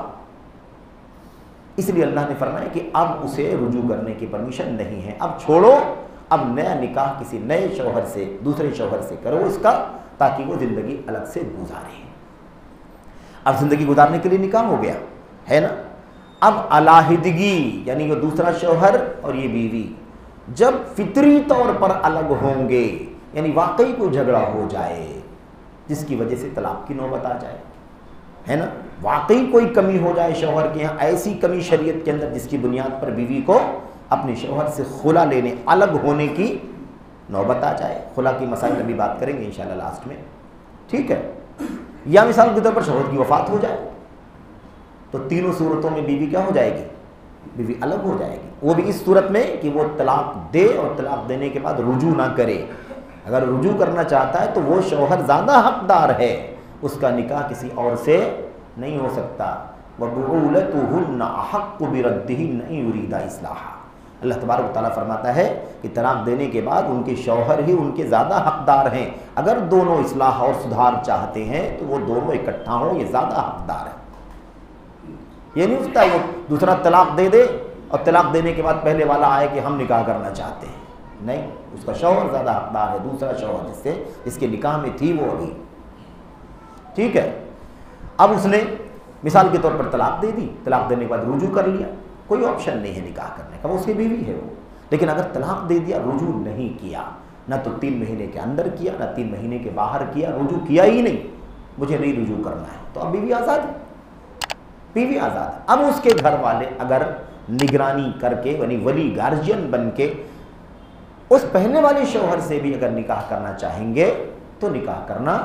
اس لیے اللہ نے فرمایا کہ اب اسے رجوع کرنے کی پرمیشن نہیں ہے، اب چھوڑو، اب نیا نکاح کسی نئے شوہر سے دوسرے شوہر سے کرو اس کا، تاکہ وہ زندگی الگ سے گزارے۔ اب زندگی گزارنے کے لیے نکاح ہو گیا ہے نا۔ اب علیحدگی یعنی وہ دوسرا شوہر اور یہ بیوی جب فطری طور پر الگ ہوں گے، یعنی واقعی کوئی جھگڑا ہو جائے جس کی وجہ سے طلاق کی نوبت آ جائے ہے نا، واقعی کوئی کمی ہو جائے شوہر کے یہاں، ایسی کمی شریعت کے اندر جس کی بنیاد پر بیوی کو اپنے شوہر سے خلا لینے الگ ہونے کی نوبت آ جائے، خلا کی مسائل ابھی بات کریں گے انشاءاللہ لاسٹ میں، ٹھیک ہے، یا مثال کے طور پر شوہر کی وفات ہو جائے تو تینوں صورتوں میں بیوی کیا ہو جائے گی؟ بیوی الگ ہو جائے گی، وہ بھی اس صورت میں کہ وہ طلاق دے اور طلاق دینے کے بعد رجوع نہ کرے۔ اگر رجوع کرنا چاہتا ہے تو وہ شوہر زیادہ حقدار ہے، اس کا نکاح کسی اور سے نہیں ہو سکتا۔ وَبُعُولَتُهُنَّ أَحَقُّ بِرَدِّهِنَّ إِن يُرِيدَا إِصْلَاحًا۔ اللہ تبارک و تعالیٰ فرماتا ہے کہ طلاق دینے کے بعد ان کے شوہر ہی ان کے زیادہ حقدار ہیں، اگر دونوں اصلاح اور سدھار چاہتے ہیں تو وہ دونوں اکٹھا ہوں، یہ زیادہ حقدار ہیں۔ یہ نہیں ہوتا وہ دوسرا طلاق دے دے اور طلاق دینے کے بعد پہلے والا آئے کہ ہم نکاح کرنا چاہتے ہیں، نہیں، اس کا شوہر زیادہ حقدار ہے، دوسرا شوہر جس سے اس کے نکاح میں تھی وہ ابھی، ٹھیک ہے۔ اب اس نے مثال کے طور پر طلاق دے دی، طلاق دینے کے بعد رجوع کر لیا، کوئی آپشن نہیں ہے نکاح کرنے کا، وہ اس کی بیوی ہے وہ، لیکن اگر طلاق دے دیا رجوع نہیں کیا، نہ تو 3 مہینے کے اندر کیا نہ 3 مہینے کے باہر کیا، رجوع کیا ہی نہیں، مجھے نہیں رجوع کرنا ہے، تو اب بیوی آزاد ہے، بیوی آزاد ہے۔ اب اس کے گھر والے اگر نگرانی کر کے یعنی ولی گارجین بن کے اس پہلے والے شوہر سے بھی اگر نکاح کرنا چاہیں گے تو نکاح کرنا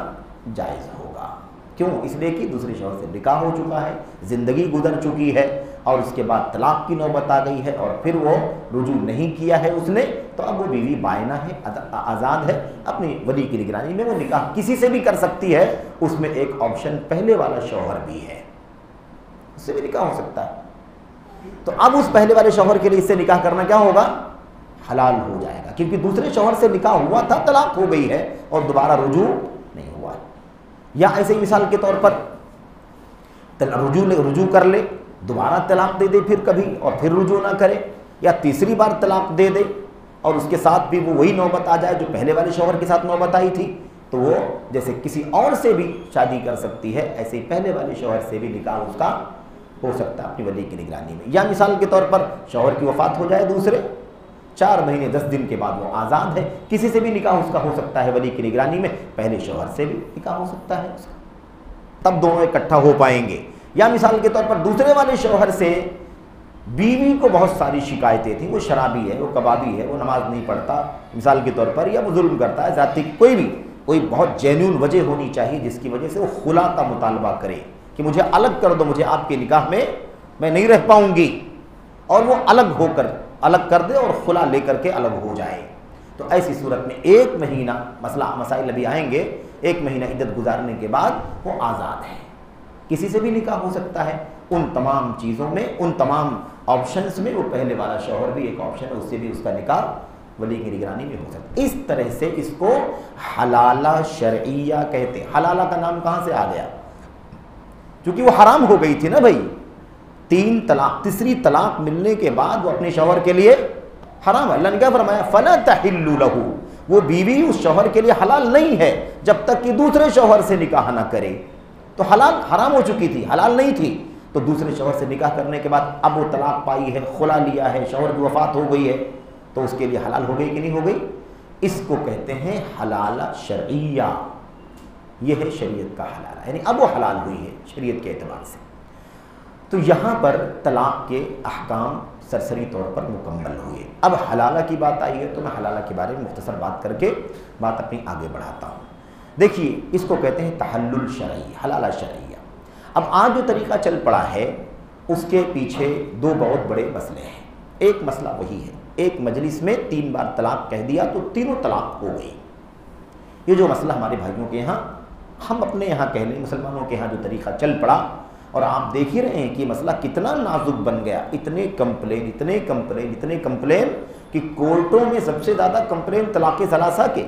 جائز ہوگا۔ کیوں؟ اس لیے کہ دوسرے شوہر سے نکاح ہو چکا ہے، زندگی گزر چکی ہے اور اس کے بعد طلاق کی نوبت آ گئی ہے اور پھر وہ رجوع نہیں کیا ہے اس نے، تو اب وہ بیوی بائنہ ہے، آزاد ہے، اپنی ولی کی نگرانی میں وہ نکاح کسی سے بھی کر سکتی ہے۔ اس میں ایک آپشن پہلے والا شوہر بھی ہے، اس سے بھی نکاح ہو سکتا ہے۔ تو اب اس پہلے والے شوہر کے لیے اس سے نکاح کرنا کیا ہوگا؟ حلال ہو جائے گا، کیونکہ دوسرے شوہر سے نکاح ہوا تھا، طلاق ہو گئی ہے اور دوبارہ رجوع نہیں ہوا ہے۔ یا ایسے ہی مثال کے طور پر رجوع کر لے، دوبارہ طلاق دے دے پھر کبھی اور پھر رجوع نہ کرے، یا تیسری بار طلاق دے دے اور اس کے ساتھ بھی وہ وہی نوبت آ جائے جو پہلے والے شوہر کے ساتھ نوبت آئی تھی، تو وہ جیسے کسی اور سے بھی شادی کر سکتی ہے، ایسے ہی پہلے والے شوہر سے بھی نکاح اس کا ہو سکتا ہے اپنی ولی کی نگرانی میں۔ یا مثال کے طور پر شوہر کی وفات ہو جائے دوسرے، 4 مہینے 10 دن کے بعد وہ آزاد ہے، کسی سے بھی نکاح اس کا ہو سکتا ہے ولی کی نگرانی میں، پہلے شوہر سے بھی نکاح ہو سکتا ہے اس کا، تب دونوں اکٹھا ہو پائیں گے۔ یا مثال کے طور پر دوسرے والے شوہر سے بیوی کو بہت ساری شکایتیں تھیں، وہ شرابی ہے، وہ کبابی ہے، وہ نماز نہیں پڑھتا مثال کے طور پر، یا وہ ظلم کرتا ہے ذاتی، کوئی بہت جینیون وجہ ہونی چاہیے جس کی وجہ سے وہ خلا کا مطالبہ کرے کہ مجھے الگ کر دو، مجھے آپ کے نکاح میں میں نہیں رہ پاؤں گی، اور وہ الگ کر دے اور خلا لے کر کے الگ ہو جائے، تو ایسی صورت میں 1 مہینہ مسائل ابھی آئیں گے، 1 مہینہ عدت گزارنے کے بعد وہ آزاد ہے، کسی سے بھی نکاح ہو سکتا ہے۔ ان تمام چیزوں میں، ان تمام آپشنز میں وہ پہلے والا شوہر بھی ایک آپشن ہے، اس سے بھی اس کا نکاح ولی کی نگرانی میں ہو سکتا ہے۔ اس طرح سے اس کو حلالہ شرعیہ کہتے ہیں۔ حلالہ کا نام کہاں سے آ گیا؟ چونکہ وہ حرام ہو گئی تھی نا بھائی، 3 طلاق، تیسری طلاق ملنے کے بعد وہ اپنے شوہر کے لیے حرام ہے۔ اللہ نے کیا فرمایا؟ فَلَا تَحِلُّ لَهُ، وہ بیوی اس شوہر کے لیے حلال نہیں ہے جب تک کہ دوسرے شوہر سے نکاح نہ کرے۔ تو حرام ہو چکی تھی، حلال نہیں تھی، تو دوسرے شوہر سے نکاح کرنے کے بعد اب وہ طلاق پائی ہے، خلا لیا ہے، شوہر کی وفات ہو گئی ہے، تو اس کے لیے حلال ہو گئی کہ نہیں ہو گئی؟ اس کو کہتے ہیں حلالہ شرعیہ، یہ ہے شریعت کا حلالہ، یعنی اب وہ حلال ہوئی ہے شریعت کے اعتبار سے۔ تو یہاں پر طلاق کے احکام سرسری طور پر مکمل ہوئے۔ اب حلالہ کی بات آئی ہے تو میں حلالہ کے بارے میں مختصر بات کر کے بات اپنی آگے بڑھاتا ہوں۔ دیکھیے، اس کو کہتے ہیں تحلل شرعی، حلالہ شرعیہ۔ اب آج جو طریقہ چل پڑا ہے اس کے پیچھے 2 بہت بڑے مسئلے ہیں۔ ایک مسئلہ وہی ہے، ایک مجلس میں 3 بار طلاق کہہ دیا تو تینوں طلاق ہو گئی۔ یہ جو مسئلہ ہمارے بھائیوں کے یہاں، ہم اپنے یہاں کہہ لیں مسلمانوں کے یہاں جو طریقہ چل پڑا، اور آپ دیکھ ہی رہے ہیں کہ یہ مسئلہ کتنا نازک بن گیا، اتنے کمپلین کہ کورٹوں میں سب سے زیادہ کمپلین طلاق ثلاثہ کے،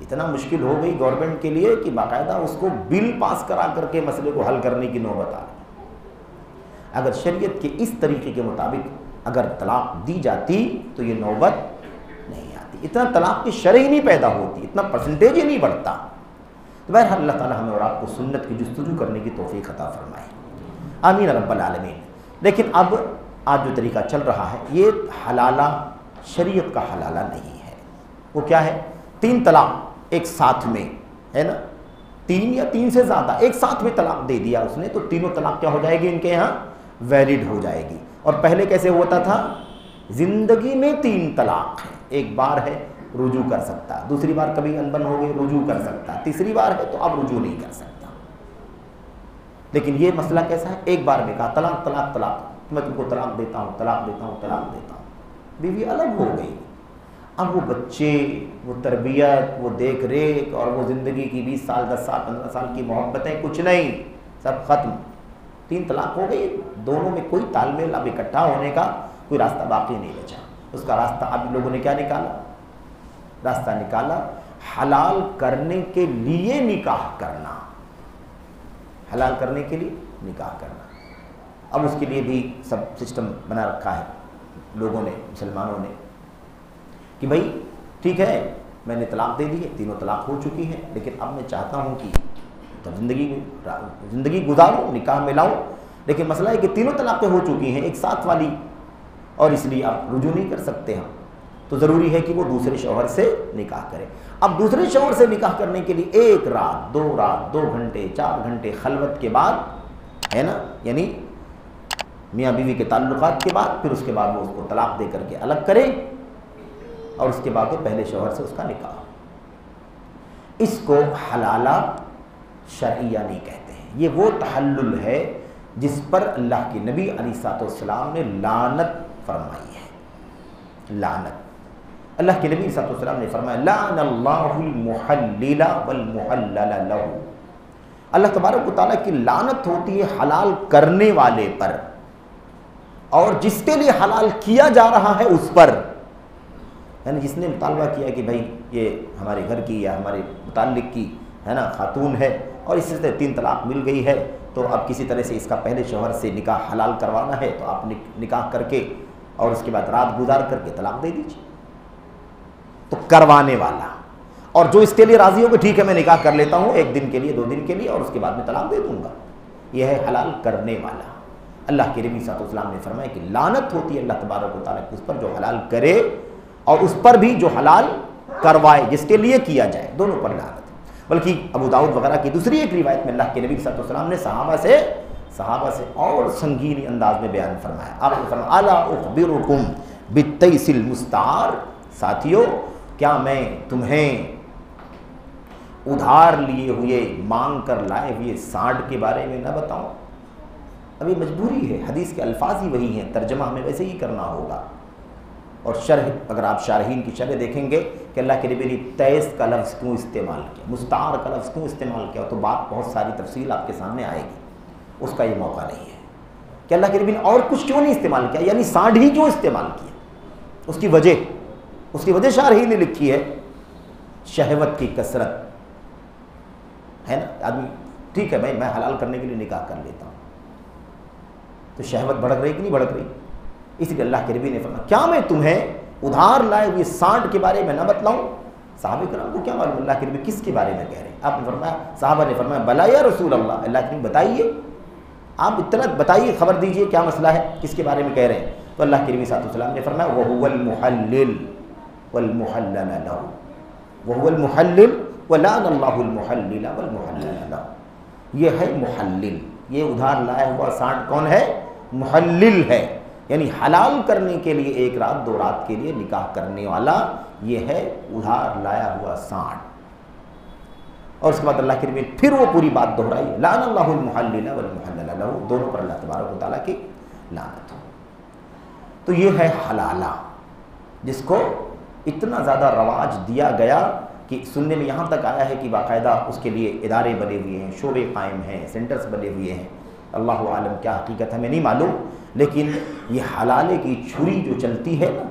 اتنا مشکل ہو گئی گورنمنٹ کے لیے کہ باقاعدہ اس کو بل پاس کرا کر کے مسئلے کو حل کرنے کی نوبت آ گئی۔ اگر شریعت کے اس طریقے کے مطابق اگر طلاق دی جاتی تو یہ نوبت نہیں آتی، اتنا طلاق کی شرح ہی نہیں پیدا ہوتی، اتنا پرسنٹیج ہی نہیں بڑھتا۔ تو بہرحال اللہ تعالیٰ ہمیں اور آپ کو سنت کی جستجو کرنے کی توفیق عطا فرمائے، آمین رب العالمین۔ لیکن اب آج جو طریقہ چل رہا ہے یہ حلالہ شریعت کا حلالہ نہیں ہے۔ وہ کیا ہے؟ 3 طلاق ایک ساتھ میں ہے نا، 3 یا 3 سے زیادہ ایک ساتھ میں طلاق دے دیا اس نے، تو تینوں طلاق کیا ہو جائے گی؟ ان کے یہاں ویلڈ ہو جائے گی۔ اور پہلے کیسے ہوتا تھا؟ زندگی میں 3 طلاق ہے، ایک بار ہے رجوع کر سکتا، دوسری بار کبھی انبن ہو گئی رجوع کر سکتا، تیسری بار ہے تو اب رجوع نہیں کر سکتا۔ لیکن یہ مسئلہ کیسا ہے؟ ایک بار میں کہا طلاق طلاق طلاق، میں تم کو طلاق دیتا ہوں طلاق دیتا ہوں طلاق دیتا ہوں، بیوی الگ ہو گئی۔ اب وہ بچے، وہ تربیت، وہ دیکھ ریکھ اور وہ زندگی کی 20 سال 10 سال 15 سال کی محبتیں کچھ نہیں، سب ختم، 3 طلاق ہو گئی، دونوں میں کوئی تال میل، اب اکٹھا ہونے کا کوئی راستہ باقی نہیں بچا۔ اس کا راستہ اب لوگوں نے کیا نکالا؟ راستہ نکالا حلال کرنے کے لیے نکاح کرنا، حلال کرنے کے لیے نکاح کرنا۔ اب اس کے لیے بھی سب سسٹم بنا رکھا ہے لوگوں نے، مسلمانوں نے، کہ بھائی ٹھیک ہے میں نے طلاق دے دی ہے، تینوں طلاق ہو چکی ہے، لیکن اب میں چاہتا ہوں کہ تب زندگی گزاروں، نکاح میں لاؤں، لیکن مسئلہ ہے کہ تینوں طلاقیں ہو چکی ہیں ایک ساتھ والی، اور اس لیے اب رجوع نہیں کر سکتے ہم، تو ضروری ہے کہ وہ دوسرے شوہر سے نکاح کرے۔ اب دوسرے شوہر سے نکاح کرنے کے لیے 1 رات 2 رات 2 گھنٹے 4 گھنٹے خلوت کے بعد ہے نا، یعنی میاں بیوی کے تعلقات کے بعد پھر اس کے بعد وہ اس کو طلاق دے کر کے الگ کرے اور اس کے بعد وہ پہلے شوہر سے اس کا نکاح. اس کو حلالہ شرعیہ نہیں کہتے ہیں. یہ وہ تحلل ہے جس پر اللہ کے نبی علیہ الصلوۃ والسلام نے لعنت فرمائی ہے. لعنت. اللہ کے نبی صلی اللہ علیہ وسلم نے فرمایا لعن اللہ المحلل والمحلل لہ. اللہ تبارک و تعالیٰ کی لعنت ہوتی ہے حلال کرنے والے پر اور جس کے لیے حلال کیا جا رہا ہے اس پر. یعنی جس نے مطالبہ کیا کہ بھائی یہ ہمارے گھر کی یا ہمارے متعلق کی ہے نا خاتون ہے اور اس سے 3 طلاق مل گئی ہے تو اب کسی طرح سے اس کا پہلے شوہر سے نکاح حلال کروانا ہے تو آپ نکاح کر کے اور اس کے بعد رات گزار کر کے طلاق دے دیجیے. تو کروانے والا اور جو اس کے لیے راضی ہو کہ ٹھیک ہے میں نکاح کر لیتا ہوں 1 دن کے لیے 2 دن کے لیے اور اس کے بعد میں طلاق دے دوں گا, یہ ہے حلال کرنے والا. اللہ کے نبی صلی اللہ علیہ وسلم نے فرمایا کہ لعنت ہوتی ہے اللہ تبارک و تعالیٰ کی اس پر جو حلال کرے اور اس پر بھی جو حلال کروائے جس کے لیے کیا جائے, دونوں پر لعنت. بلکہ ابو داؤد وغیرہ کی دوسری ایک روایت میں اللہ کے نبی صلی اللہ علیہ وسلم نے صحابہ سے اور سنگین انداز میں بیان فرمایا. آپ نے فرمایا الا اخبرکم بالتیس المستعار. ساتھیو کیا میں تمہیں ادھار لیے ہوئے مانگ کر لائے ہوئے سانڈ کے بارے میں نہ بتاؤں؟ ابھی مجبوری ہے, حدیث کے الفاظ ہی وہی ہیں, ترجمہ ہمیں ویسے ہی کرنا ہوگا. اور شرح اگر آپ شارحین کی شرح دیکھیں گے کہ اللہ کے نبی نے تیس کا لفظ کیوں استعمال کیا, مستعار کا لفظ کیوں استعمال کیا, تو بات بہت ساری تفصیل آپ کے سامنے آئے گی. اس کا یہ موقع نہیں ہے کہ اللہ کے نبی نے اور کچھ کیوں نہیں استعمال کیا, یعنی سانڈ ہی کیوں استعمال کیا. اس کی وجہ شارحین نے لکھی ہے شہوت کی کثرت ہے نا. آدمی ٹھیک ہے بھائی میں حلال کرنے کے لیے نکاح کر لیتا ہوں تو شہوت بھڑک رہی کہ نہیں بھڑک رہی, اس لیے اللہ کے نبی نے فرمایا کیا میں تمہیں ادھار لائے ہوئے سانڈ کے بارے میں نہ بتلاؤں؟ صحابہ کرام کو کیا معلوم اللہ کے نبی کس کے بارے میں کہہ رہے ہیں. آپ نے فرمایا, صحابہ نے فرمایا بلا یا رسول اللہ, اللہ کے نبی بتائیے, آپ اطلاع بتائیے, خبر دیجئے کیا مسئلہ ہے, کس کے بارے میں کہہ رہے ہیں. تو اللہ کے نبی صلی اللہ علیہ وسلم نے فرمایا وَهُوَ الْمُحَلِّلُ وَالْمُحَلَّلَ لَهُ. وَهُوَ الْمُحَلِّلُ وَلَعَنَ اللَّهُ الْمُحَلِّلَ وَالْمُحَلَّلَ لَهُ. یہ ہے محلل, یہ ادھار لایا ہوا سانڈ کون ہے؟ محلل ہے, یعنی حلال کرنے کے لیے 1 رات 2 رات کے لیے نکاح کرنے والا, یہ ہے ادھار لایا ہوا سانڈ. اور اس کے بعد اللہ کے نبی پھر وہ پوری بات دہرائی لعن اللہ المحلل والمحلل لہ, دونوں پر اللہ تبارک و تعالیٰ کی لعنت ہو. تو یہ ہے حلالہ جس کو اتنا زیادہ رواج دیا گیا کہ سننے میں یہاں تک آیا ہے کہ باقاعدہ اس کے لیے ادارے بنے ہوئے ہیں, شعبے قائم ہیں, سینٹرز بنے ہوئے ہیں. اللہ عالم کیا حقیقت ہمیں نہیں معلوم, لیکن یہ حلالے کی چھری جو چلتی ہے نا,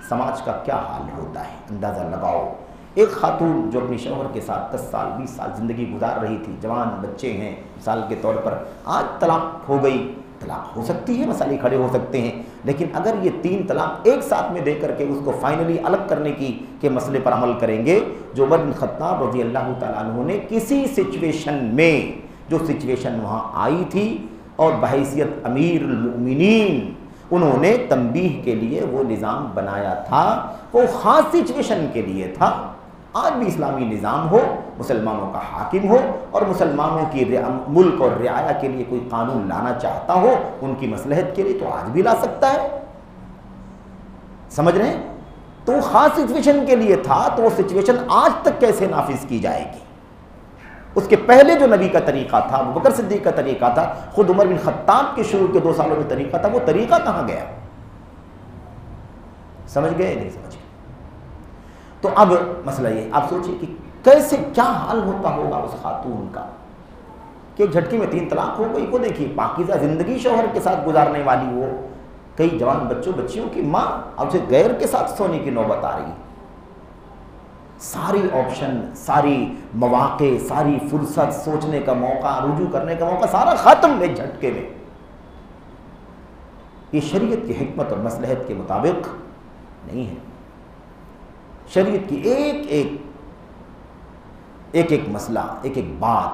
سماج کا کیا حال ہوتا ہے اندازہ لگاؤ. ایک خاتون جو اپنی شوہر کے ساتھ 10 سال 20 سال زندگی گزار رہی تھی, جوان بچے ہیں, مثال کے طور پر آج طلاق ہو گئی, طلاق ہو سکتی ہے, مسائل کھڑے ہو سکتے ہیں, لیکن اگر یہ 3 طلاق ایک ساتھ میں دے کر کے اس کو فائنلی الگ کرنے کی کے مسئلے پر عمل کریں گے, جو عمر بن خطاب رضی اللہ تعالیٰ عنہ نے کسی سچویشن میں جو سچویشن وہاں آئی تھی اور بحیثیت امیر المؤمنین انہوں نے تنبیہ کے لیے وہ نظام بنایا تھا, وہ خاص سچویشن کے لیے تھا. آج بھی اسلامی نظام ہو, مسلمانوں کا حاکم ہو اور مسلمانوں کی ملک اور رعایا کے لیے کوئی قانون لانا چاہتا ہو ان کی مصلحت کے لیے, تو آج بھی لا سکتا ہے. سمجھ رہے ہیں؟ تو وہ خاص سچویشن کے لیے تھا, تو وہ سچویشن آج تک کیسے نافذ کی جائے گی؟ اس کے پہلے جو نبی کا طریقہ تھا, ابو بکر صدیق کا طریقہ تھا, خود عمر بن خطاب کے شروع کے 2 سالوں میں طریقہ تھا, وہ طریقہ کہاں گیا؟ سمجھ گئے نہیں سمجھ گئے؟ تو اب مسئلہ یہ, آپ سوچئے کہ کیسے کیا حال ہوتا ہوگا اس خاتون کا کہ جھٹکے میں 3 طلاق ہو گئی. کو دیکھیے پاکیزہ زندگی شوہر کے ساتھ گزارنے والی وہ, کئی جوان بچیوں کی ماں, اب اسے غیر کے ساتھ سونے کی نوبت آ رہی. ساری آپشن, ساری مواقع, ساری فرصت, سوچنے کا موقع, رجوع کرنے کا موقع, سارا ختم ایک جھٹکے میں. یہ شریعت کی حکمت اور مصلحت کے مطابق نہیں ہے. شریعت کی ایک مسئلہ, ایک بات,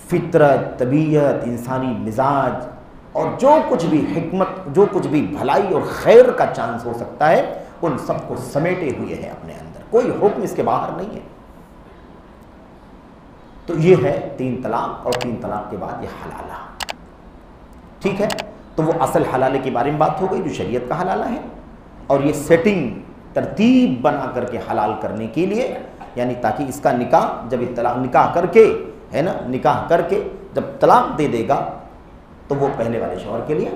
فطرت, طبیعت, انسانی مزاج اور جو کچھ بھی حکمت, جو کچھ بھی بھلائی اور خیر کا چانس ہو سکتا ہے, ان سب کو سمیٹے ہوئے ہیں اپنے اندر, کوئی حکم اس کے باہر نہیں ہے. تو یہ ہے 3 طلاق, اور 3 طلاق کے بعد یہ حلالہ. ٹھیک ہے, تو وہ اصل حلالے کے بارے میں بات ہو گئی جو شریعت کا حلالہ ہے، اور یہ سیٹنگ ترتیب بنا کر کے حلال کرنے کے لیے، یعنی تاکہ اس کا نکاح جب نکاح کر کے ہے نا، نکاح کر کے جب طلاق دے دے گا تو وہ پہلے والے شوہر کے لیے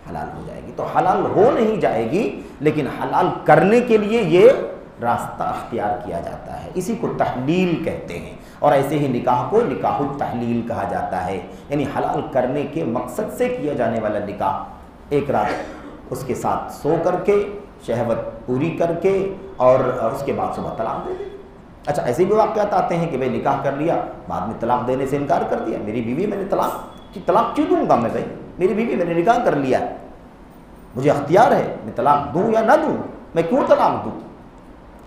حلال ہو جائے گی۔ تو حلال ہو نہیں جائے گی، لیکن حلال کرنے کے لیے یہ راستہ اختیار کیا جاتا ہے، اسی کو تحلیل کہتے ہیں۔ اور ایسے ہی نکاح کو نکاح التحلیل کہا جاتا ہے، یعنی حلال کرنے کے مقصد سے کیا جانے والا نکاح، ایک رات اس کے ساتھ سو کر کے شہوت پوری کر کے اور اس کے بعد صبح طلاق دے دیں۔ اچھا، ایسے بھی واقعات آتے ہیں کہ بھائی نکاح کر لیا، بعد میں طلاق دینے سے انکار کر دیا، میری بیوی میں نے طلاق کیوں دوں گا میں، بھائی میری بیوی میں نے نکاح کر لیا، مجھے اختیار ہے میں طلاق دوں یا نہ دوں، میں کیوں طلاق دوں؟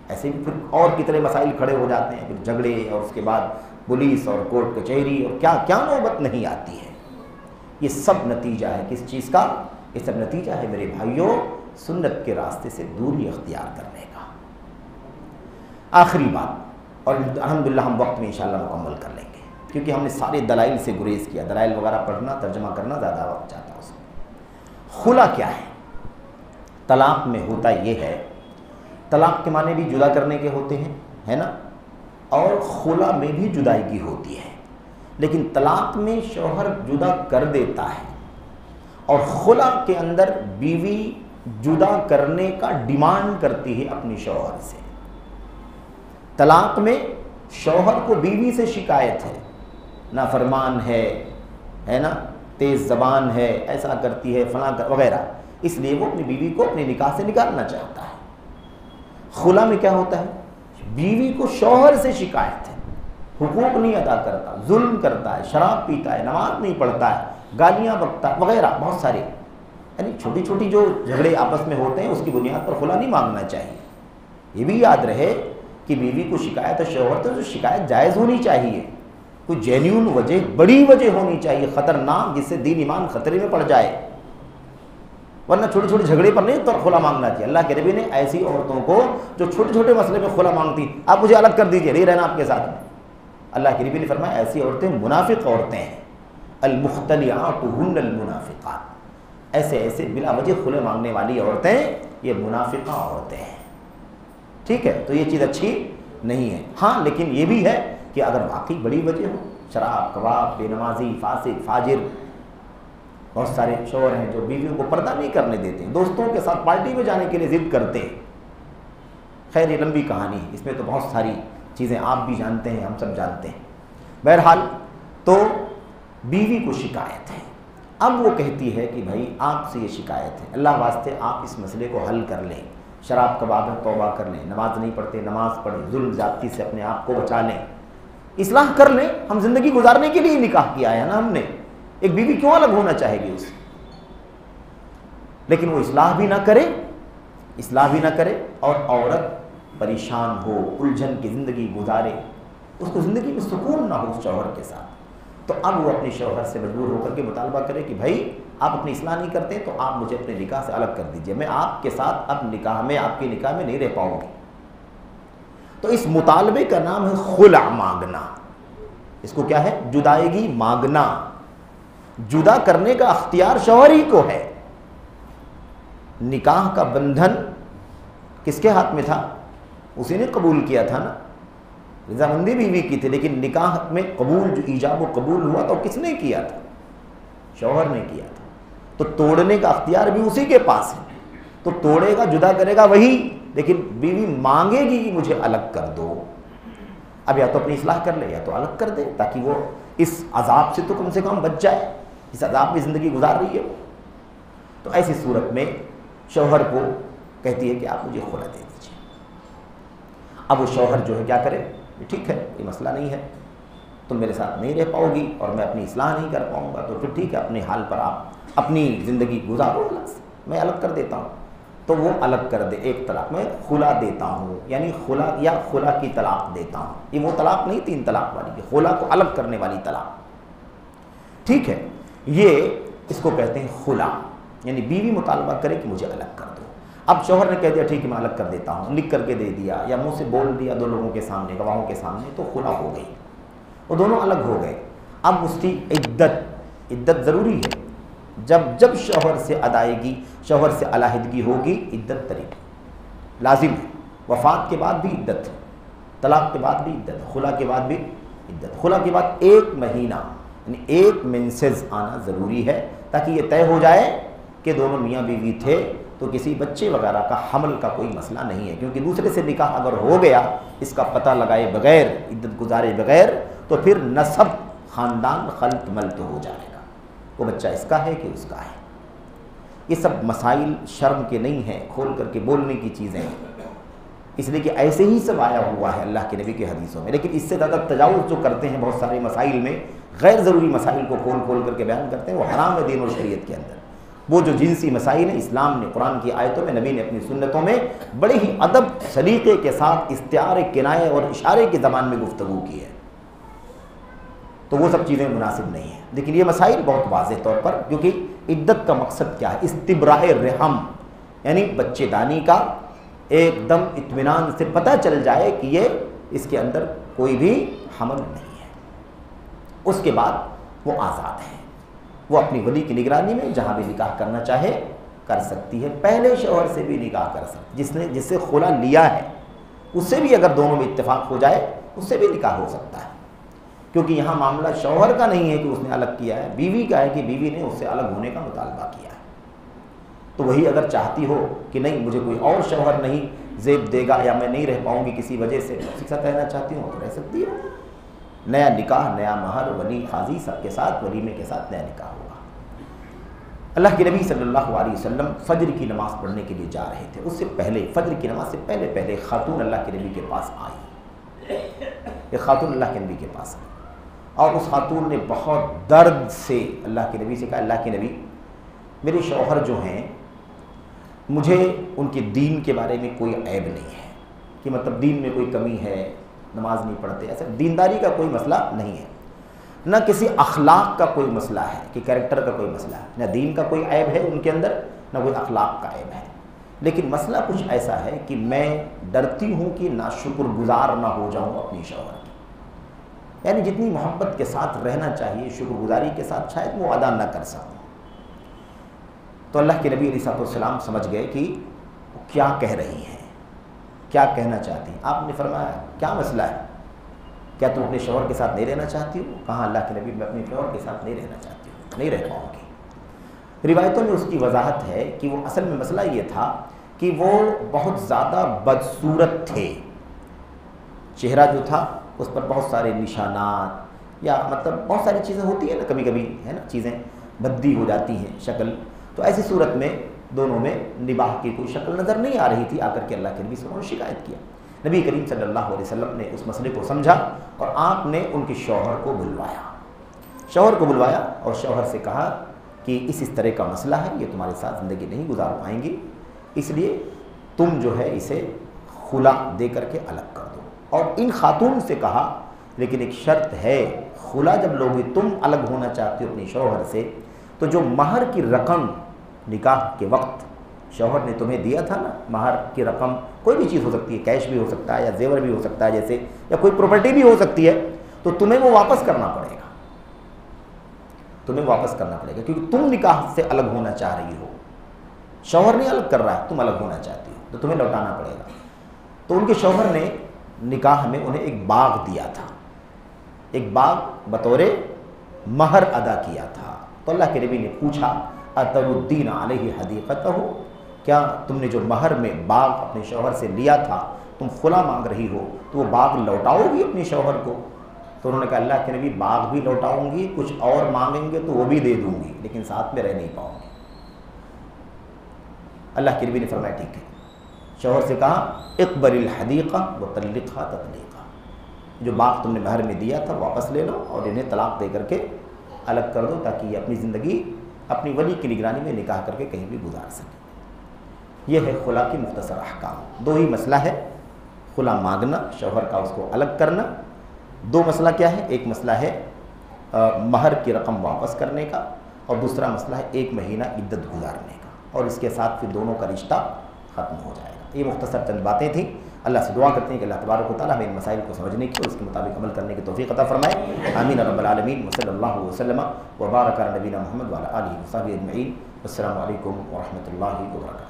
ایسے بھی پھر اور کتنے مسائل کھڑے ہو جاتے ہیں، پھر جھگڑے، اور اس کے بعد پولیس اور کورٹ کچہری اور کیا کیا نوبت نہیں آتی ہے۔ یہ سب نتیجہ ہے کس چیز کا؟ یہ سب نتیجہ ہے میرے بھائیوں سنت کے راستے سے دوری اختیار کرنے کا۔ آخری بات، اور الحمدللہ ہم وقت میں انشاءاللہ مکمل کر لیں گے، کیونکہ ہم نے سارے دلائل سے گریز کیا، دلائل وغیرہ پڑھنا ترجمہ کرنا زیادہ وقت چاہتا ہے اس میں۔ خلا کیا ہے؟ طلاق میں ہوتا یہ ہے، طلاق کے معنی بھی جدا کرنے کے ہوتے ہیں، ہے نا، اور خلا میں بھی جدائیگی ہوتی ہے، لیکن طلاق میں شوہر جدا کر دیتا ہے، اور خلا کے اندر بیوی جدا کرنے کا ڈیمانڈ کرتی ہے اپنی شوہر سے۔ طلاق میں شوہر کو بیوی سے شکایت ہے، نافرمان ہے نا، تیز زبان ہے، ایسا کرتی ہے، فلاں وغیرہ، اس لیے وہ اپنی بیوی کو اپنے نکاح سے نکالنا چاہتا ہے۔ خلا میں کیا ہوتا ہے؟ بیوی کو شوہر سے شکایت ہے، حقوق نہیں ادا کرتا، ظلم کرتا ہے، شراب پیتا ہے، نماز نہیں پڑھتا ہے، گالیاں بکتا ہے وغیرہ، بہت سارے، یعنی چھوٹی چھوٹی جو جھگڑے آپس میں ہوتے ہیں اس کی بنیاد پر خلا نہیں مانگنا چاہیے۔ یہ بھی یاد رہے کہ بیوی کو شکایت ہے شوہر تو شکایت جائز ہونی چاہیے، کوئی جینیون وجہ، بڑی وجہ ہونی چاہیے، خطرناک، جس سے دین ایمان خطرے میں پڑ جائے، ورنہ چھوٹے چھوٹے جھگڑے پر نہیں تو خلا مانگنا چاہیے۔ اللہ کے نبی نے ایسی عورتوں کو جو چھوٹے چھوٹے مسئلے میں خلا مانگتی، آپ مجھے الگ کر دیجئے، نہیں رہنا آپ کے ساتھ میں، اللہ کے نبی نے فرمایا ایسی عورتیں منافق عورتیں ہیں، المختلعات ہن المنافقات، ایسے بلا وجہ خلے مانگنے والی عورتیں یہ منافقہ عورتیں ہیں۔ ٹھیک ہے، تو یہ چیز اچھی نہیں ہے۔ ہاں لیکن یہ بھی ہے کہ اگر واقعی بڑی وجہ ہو، شراب، کباب، بے نمازی، فاسق، فاجر، بہت سارے شوہر ہیں جو بیویوں کو پردہ نہیں کرنے دیتے، دوستوں کے ساتھ پارٹی میں جانے کے لیے ضد کرتے ہیں۔ خیر یہ لمبی کہانی ہے، اس میں تو بہت ساری چیزیں آپ بھی جانتے ہیں، ہم سب جانتے ہیں۔ بہرحال تو بیوی کو شکایت ہے، اب وہ کہتی ہے کہ بھائی آپ سے یہ شکایت ہے، اللہ واسطے آپ اس مسئلے کو حل کر لیں، شراب کباب میں توبہ کر لیں، نماز نہیں پڑھتے نماز پڑھیں، ظلم زیادتی سے اپنے آپ کو بچا لیں، اصلاح کر لیں، ہم زندگی گزارنے کے لیے نکاح کیا ہے نا ہم نے، ایک بیوی کیوں الگ ہونا چاہے گی اس سے؟ لیکن وہ اصلاح بھی نہ کرے اور عورت پریشان ہو، الجھن کی زندگی گزارے، اس کو زندگی میں سکون نہ ہو اس شوہر کے ساتھ، تو اب وہ اپنے شوہر سے مجبور ہو کر کے مطالبہ کرے کہ بھائی آپ اپنی اصلاح نہیں کرتے تو آپ مجھے اپنے نکاح سے الگ کر دیجئے، میں آپ کے ساتھ اب آپ کے نکاح میں نہیں رہ پاؤں گی۔ تو اس مطالبے کا نام ہے خلع مانگنا، اس کو کیا ہے؟ جدائیگی مانگنا۔ جدا کرنے کا اختیار شوہر ہی کو ہے، نکاح کا بندھن کس کے ہاتھ میں تھا؟ اسی نے قبول کیا تھا نا، رضامندی بیوی کی تھی، لیکن نکاح میں قبول جو ایجاب و قبول ہوا تو کس نے کیا تھا؟ شوہر نے کیا تھا، تو توڑنے کا اختیار بھی اسی کے پاس ہے، تو توڑے گا، جدا کرے گا وہی، لیکن بیوی مانگے گی کہ مجھے الگ کر دو، اب یا تو اپنی اصلاح کر لے یا تو الگ کر دے، تاکہ وہ اس عذاب سے تو کم سے کم بچ جائے، اس عذاب میں زندگی گزار رہی ہے وہ۔ تو ایسی صورت میں شوہر کو کہتی ہے کہ آپ مجھے خلع دے دیجیے۔ اب وہ شوہر جو ہے کیا کرے؟ ٹھیک ہے یہ مسئلہ نہیں ہے، تم میرے ساتھ نہیں رہ پاؤ گی اور میں اپنی اصلاح نہیں کر پاؤں گا، تو پھر ٹھیک ہے اپنے حال پر آپ اپنی زندگی گزارو الگ سے، میں الگ کر دیتا ہوں۔ تو وہ الگ کر دے، ایک طلاق میں خلا دیتا ہوں، یعنی خلا یا خلا کی طلاق دیتا ہوں، یہ وہ طلاق نہیں 3 طلاق والی، کہ خلا کو الگ کرنے والی طلاق۔ ٹھیک ہے، یہ اس کو کہتے ہیں خلا، یعنی بیوی مطالبہ کرے کہ مجھے الگ کر دو۔ اب شوہر نے کہہ دیا ٹھیک ہے میں الگ کر دیتا ہوں، لکھ کر کے دے دیا یا منہ سے بول دیا 2 لوگوں کے سامنے، گواہوں کے سامنے، تو خلا ہو گئی، وہ دونوں الگ ہو گئے۔ اب اس کی عدت ضروری ہے، جب جب شوہر سے ادائیگی، شوہر سے علیحدگی ہوگی، عدت طریق لازم ہے۔ وفات کے بعد بھی عدت ہے، طلاق کے بعد بھی عدت، خلا کے بعد بھی عدت۔ خلا کے بعد 1 مہینہ یعنی 1 مینسز آنا ضروری ہے، تاکہ یہ طے ہو جائے کہ دونوں میاں بیوی تھے تو کسی بچے وغیرہ کا حمل کا کوئی مسئلہ نہیں ہے، کیونکہ دوسرے سے نکاح اگر ہو گیا اس کا پتہ لگائے بغیر، عدت گزارے بغیر، تو پھر نسب خاندان خلط ملط ہو جائے گا، وہ بچہ اس کا ہے کہ اس کا ہے۔ یہ سب مسائل شرم کے نہیں ہیں، کھول کر کے بولنے کی چیزیں ہیں، اس لیے کہ ایسے ہی سب آیا ہوا ہے اللہ کے نبی کے حدیثوں میں۔ لیکن اس سے زیادہ تجاوز جو کرتے ہیں بہت سارے مسائل میں، غیر ضروری مسائل کو کھول کھول کر کے بیان کرتے ہیں، وہ حرام ہے دین اور شریعت کے اندر۔ وہ جو جنسی مسائل ہیں، اسلام نے قرآن کی آیتوں میں، نبی نے اپنی سنتوں میں بڑے ہی ادب سلیقے کے ساتھ استعارے، کنایے اور اشارے کی زبان میں گفتگو کی ہے، تو وہ سب چیزیں مناسب نہیں ہیں۔ لیکن یہ مسائل بہت واضح طور پر، کیونکہ عدت کا مقصد کیا ہے؟ استبراء رحم، یعنی بچے دانی کا ایک دم اطمینان سے پتہ چل جائے کہ یہ اس کے اندر کوئی بھی حمل نہیں ہے۔ اس کے بعد وہ آزاد ہے، وہ اپنی ولی کی نگرانی میں جہاں بھی نکاح کرنا چاہے کر سکتی ہے۔ پہلے شوہر سے بھی نکاح کر سکتی، جس سے خلا لیا ہے اس سے بھی اگر دونوں میں اتفاق ہو جائے اس سے بھی نکاح ہو سکتا ہے، کیونکہ یہاں معاملہ شوہر کا نہیں ہے کہ اس نے الگ کیا ہے، بیوی کا ہے کہ بیوی نے اس سے الگ ہونے کا مطالبہ کیا ہے۔ تو وہی اگر چاہتی ہو کہ نہیں مجھے کوئی اور شوہر نہیں زیب دے گا، یا میں نہیں رہ پاؤں گی کسی وجہ سے، اسی کے ساتھ رہنا چاہتی ہوں تو رہ سکتی ہے۔ نیا نکاح، نیا مہر، ولی قاضی سب کے ساتھ، ولیمے کے ساتھ نیا نکاح ہوگا۔ اللہ کے نبی صلی اللہ علیہ وسلم فجر کی نماز پڑھنے کے لیے جا رہے تھے، اس سے پہلے فجر کی نماز سے پہلے خاتون اللہ کے نبی کے پاس آئی، ایک خاتون اللہ کے نبی کے پاس آئی، اور اس خاتون نے بہت درد سے اللہ کے نبی سے کہا، اللہ کے نبی میرے شوہر جو ہیں مجھے ان کے دین کے بارے میں کوئی عیب نہیں ہے، کہ مطلب دین میں کوئی کمی ہے، نماز نہیں پڑھتے، ایسا دینداری کا کوئی مسئلہ نہیں ہے، نہ کسی اخلاق کا کوئی مسئلہ ہے کہ کیریکٹر کا کوئی مسئلہ ہے، نہ دین کا کوئی عیب ہے ان کے اندر، نہ کوئی اخلاق کا عیب ہے، لیکن مسئلہ کچھ ایسا ہے کہ میں ڈرتی ہوں کہ ناشکر گزار نہ ہو جاؤں اپنی شوہر کی، یعنی جتنی محبت کے ساتھ رہنا چاہیے، شکر گزاری کے ساتھ شاید وہ ادا نہ کر سکوں۔ تو اللہ کے نبی علیہ السلام سمجھ گئے کہ وہ کیا کہہ رہی ہیں، کیا کہنا چاہتی ہیں۔ آپ نے فرمایا کیا مسئلہ ہے، کیا تم اپنے شوہر کے ساتھ نہیں رہنا چاہتی ہو؟ کہاں اللہ کے نبی میں اپنے شوہر کے ساتھ نہیں رہنا چاہتی ہوں، نہیں رہ پاؤں گی۔ روایتوں میں اس کی وضاحت ہے کہ وہ اصل میں مسئلہ یہ تھا کہ وہ بہت زیادہ بدصورت تھے، چہرہ جو تھا اس پر بہت سارے نشانات، یا مطلب بہت ساری چیزیں ہوتی ہیں نا، کبھی کبھی ہے نا چیزیں بدی ہو جاتی ہیں شکل، تو ایسی صورت میں دونوں میں نباہ کی کوئی شکل نظر نہیں آ رہی تھی۔ آ کر کے اللہ کے نبی صلی اللہ علیہ وسلم نے شکایت کیا، نبی کریم صلی اللہ علیہ وسلم نے اس مسئلے کو سمجھا اور آپ نے ان کے شوہر کو بلوایا اور شوہر سے کہا کہ اس طرح کا مسئلہ ہے، یہ تمہارے ساتھ زندگی نہیں گزار پائیں گی، اس لیے تم جو ہے اسے خلا دے کر کے الگ کر دو۔ اور ان خاتون سے کہا لیکن ایک شرط ہے، خلا جب لوگی، تم الگ ہونا چاہتے ہو اپنے شوہر سے، تو جو مہر کی رقم نکاح کے وقت شوہر نے تمہیں دیا تھا نا، مہر کی رقم کوئی بھی چیز ہو سکتی ہے، کیش بھی ہو سکتا ہے یا زیور بھی ہو سکتا ہے جیسے، یا کوئی پراپرٹی بھی ہو سکتی ہے، تو تمہیں وہ واپس کرنا پڑے گا، کیونکہ تم نکاح سے الگ ہونا چاہ رہی ہو، شوہر نہیں الگ کر رہا ہے، تم الگ ہونا چاہتی ہو تو تمہیں لوٹانا پڑے گا۔ تو ان کے شوہر نے نکاح میں انہیں ایک باغ دیا تھا، ایک باغ بطور مہر ادا کیا تھا، تو اللہ کے نبی نے پوچھا اتردین علیہ حدیقتہ، کیا تم نے جو مہر میں باغ اپنے شوہر سے لیا تھا تم خلا مانگ رہی ہو تو وہ باغ لوٹاؤ گی اپنے شوہر کو؟ تو انہوں نے کہا اللہ کے نبی باغ بھی لوٹاؤں گی، کچھ اور مانگیں گے تو وہ بھی دے دوں گی، لیکن ساتھ میں رہ نہیں پاؤں گی۔ اللہ کے نبی نے فرمایا ٹھیک ہے، شوہر سے کہا اقبل الحدیقہ وطلقھا تطلیقا، جو باغ تم نے مہر میں دیا تھا واپس لے لو اور انہیں طلاق دے کر کے الگ کر دو، تاکہ یہ اپنی زندگی اپنی ولی کی نگرانی میں نکاح کر کے کہیں بھی گزار سکے۔ یہ ہے خلا کی مختصر احکام۔ دو ہی مسئلہ ہے، خلا مانگنا، شوہر کا اس کو الگ کرنا۔ دو مسئلہ کیا ہے؟ ایک مسئلہ ہے مہر کی رقم واپس کرنے کا، اور دوسرا مسئلہ ہے 1 مہینہ عدت گزارنے کا، اور اس کے ساتھ پھر دونوں کا رشتہ ختم ہو جائے گا۔ یہ مختصر چند باتیں تھیں. اللہ سے دعا کرتے ہیں کہ اللہ تبارک و تعالیٰ ہمیں ان مسائل کو سمجھنے کی اور اس کے مطابق عمل کرنے کی توفیق عطا فرمائے. آمین رب العالمین. وصلی اللہ وسلم وبارک علی نبینا محمد وعلی آلہ وصحبہ اجمعین. السلام علیکم ورحمۃ اللہ وبرکاتہ.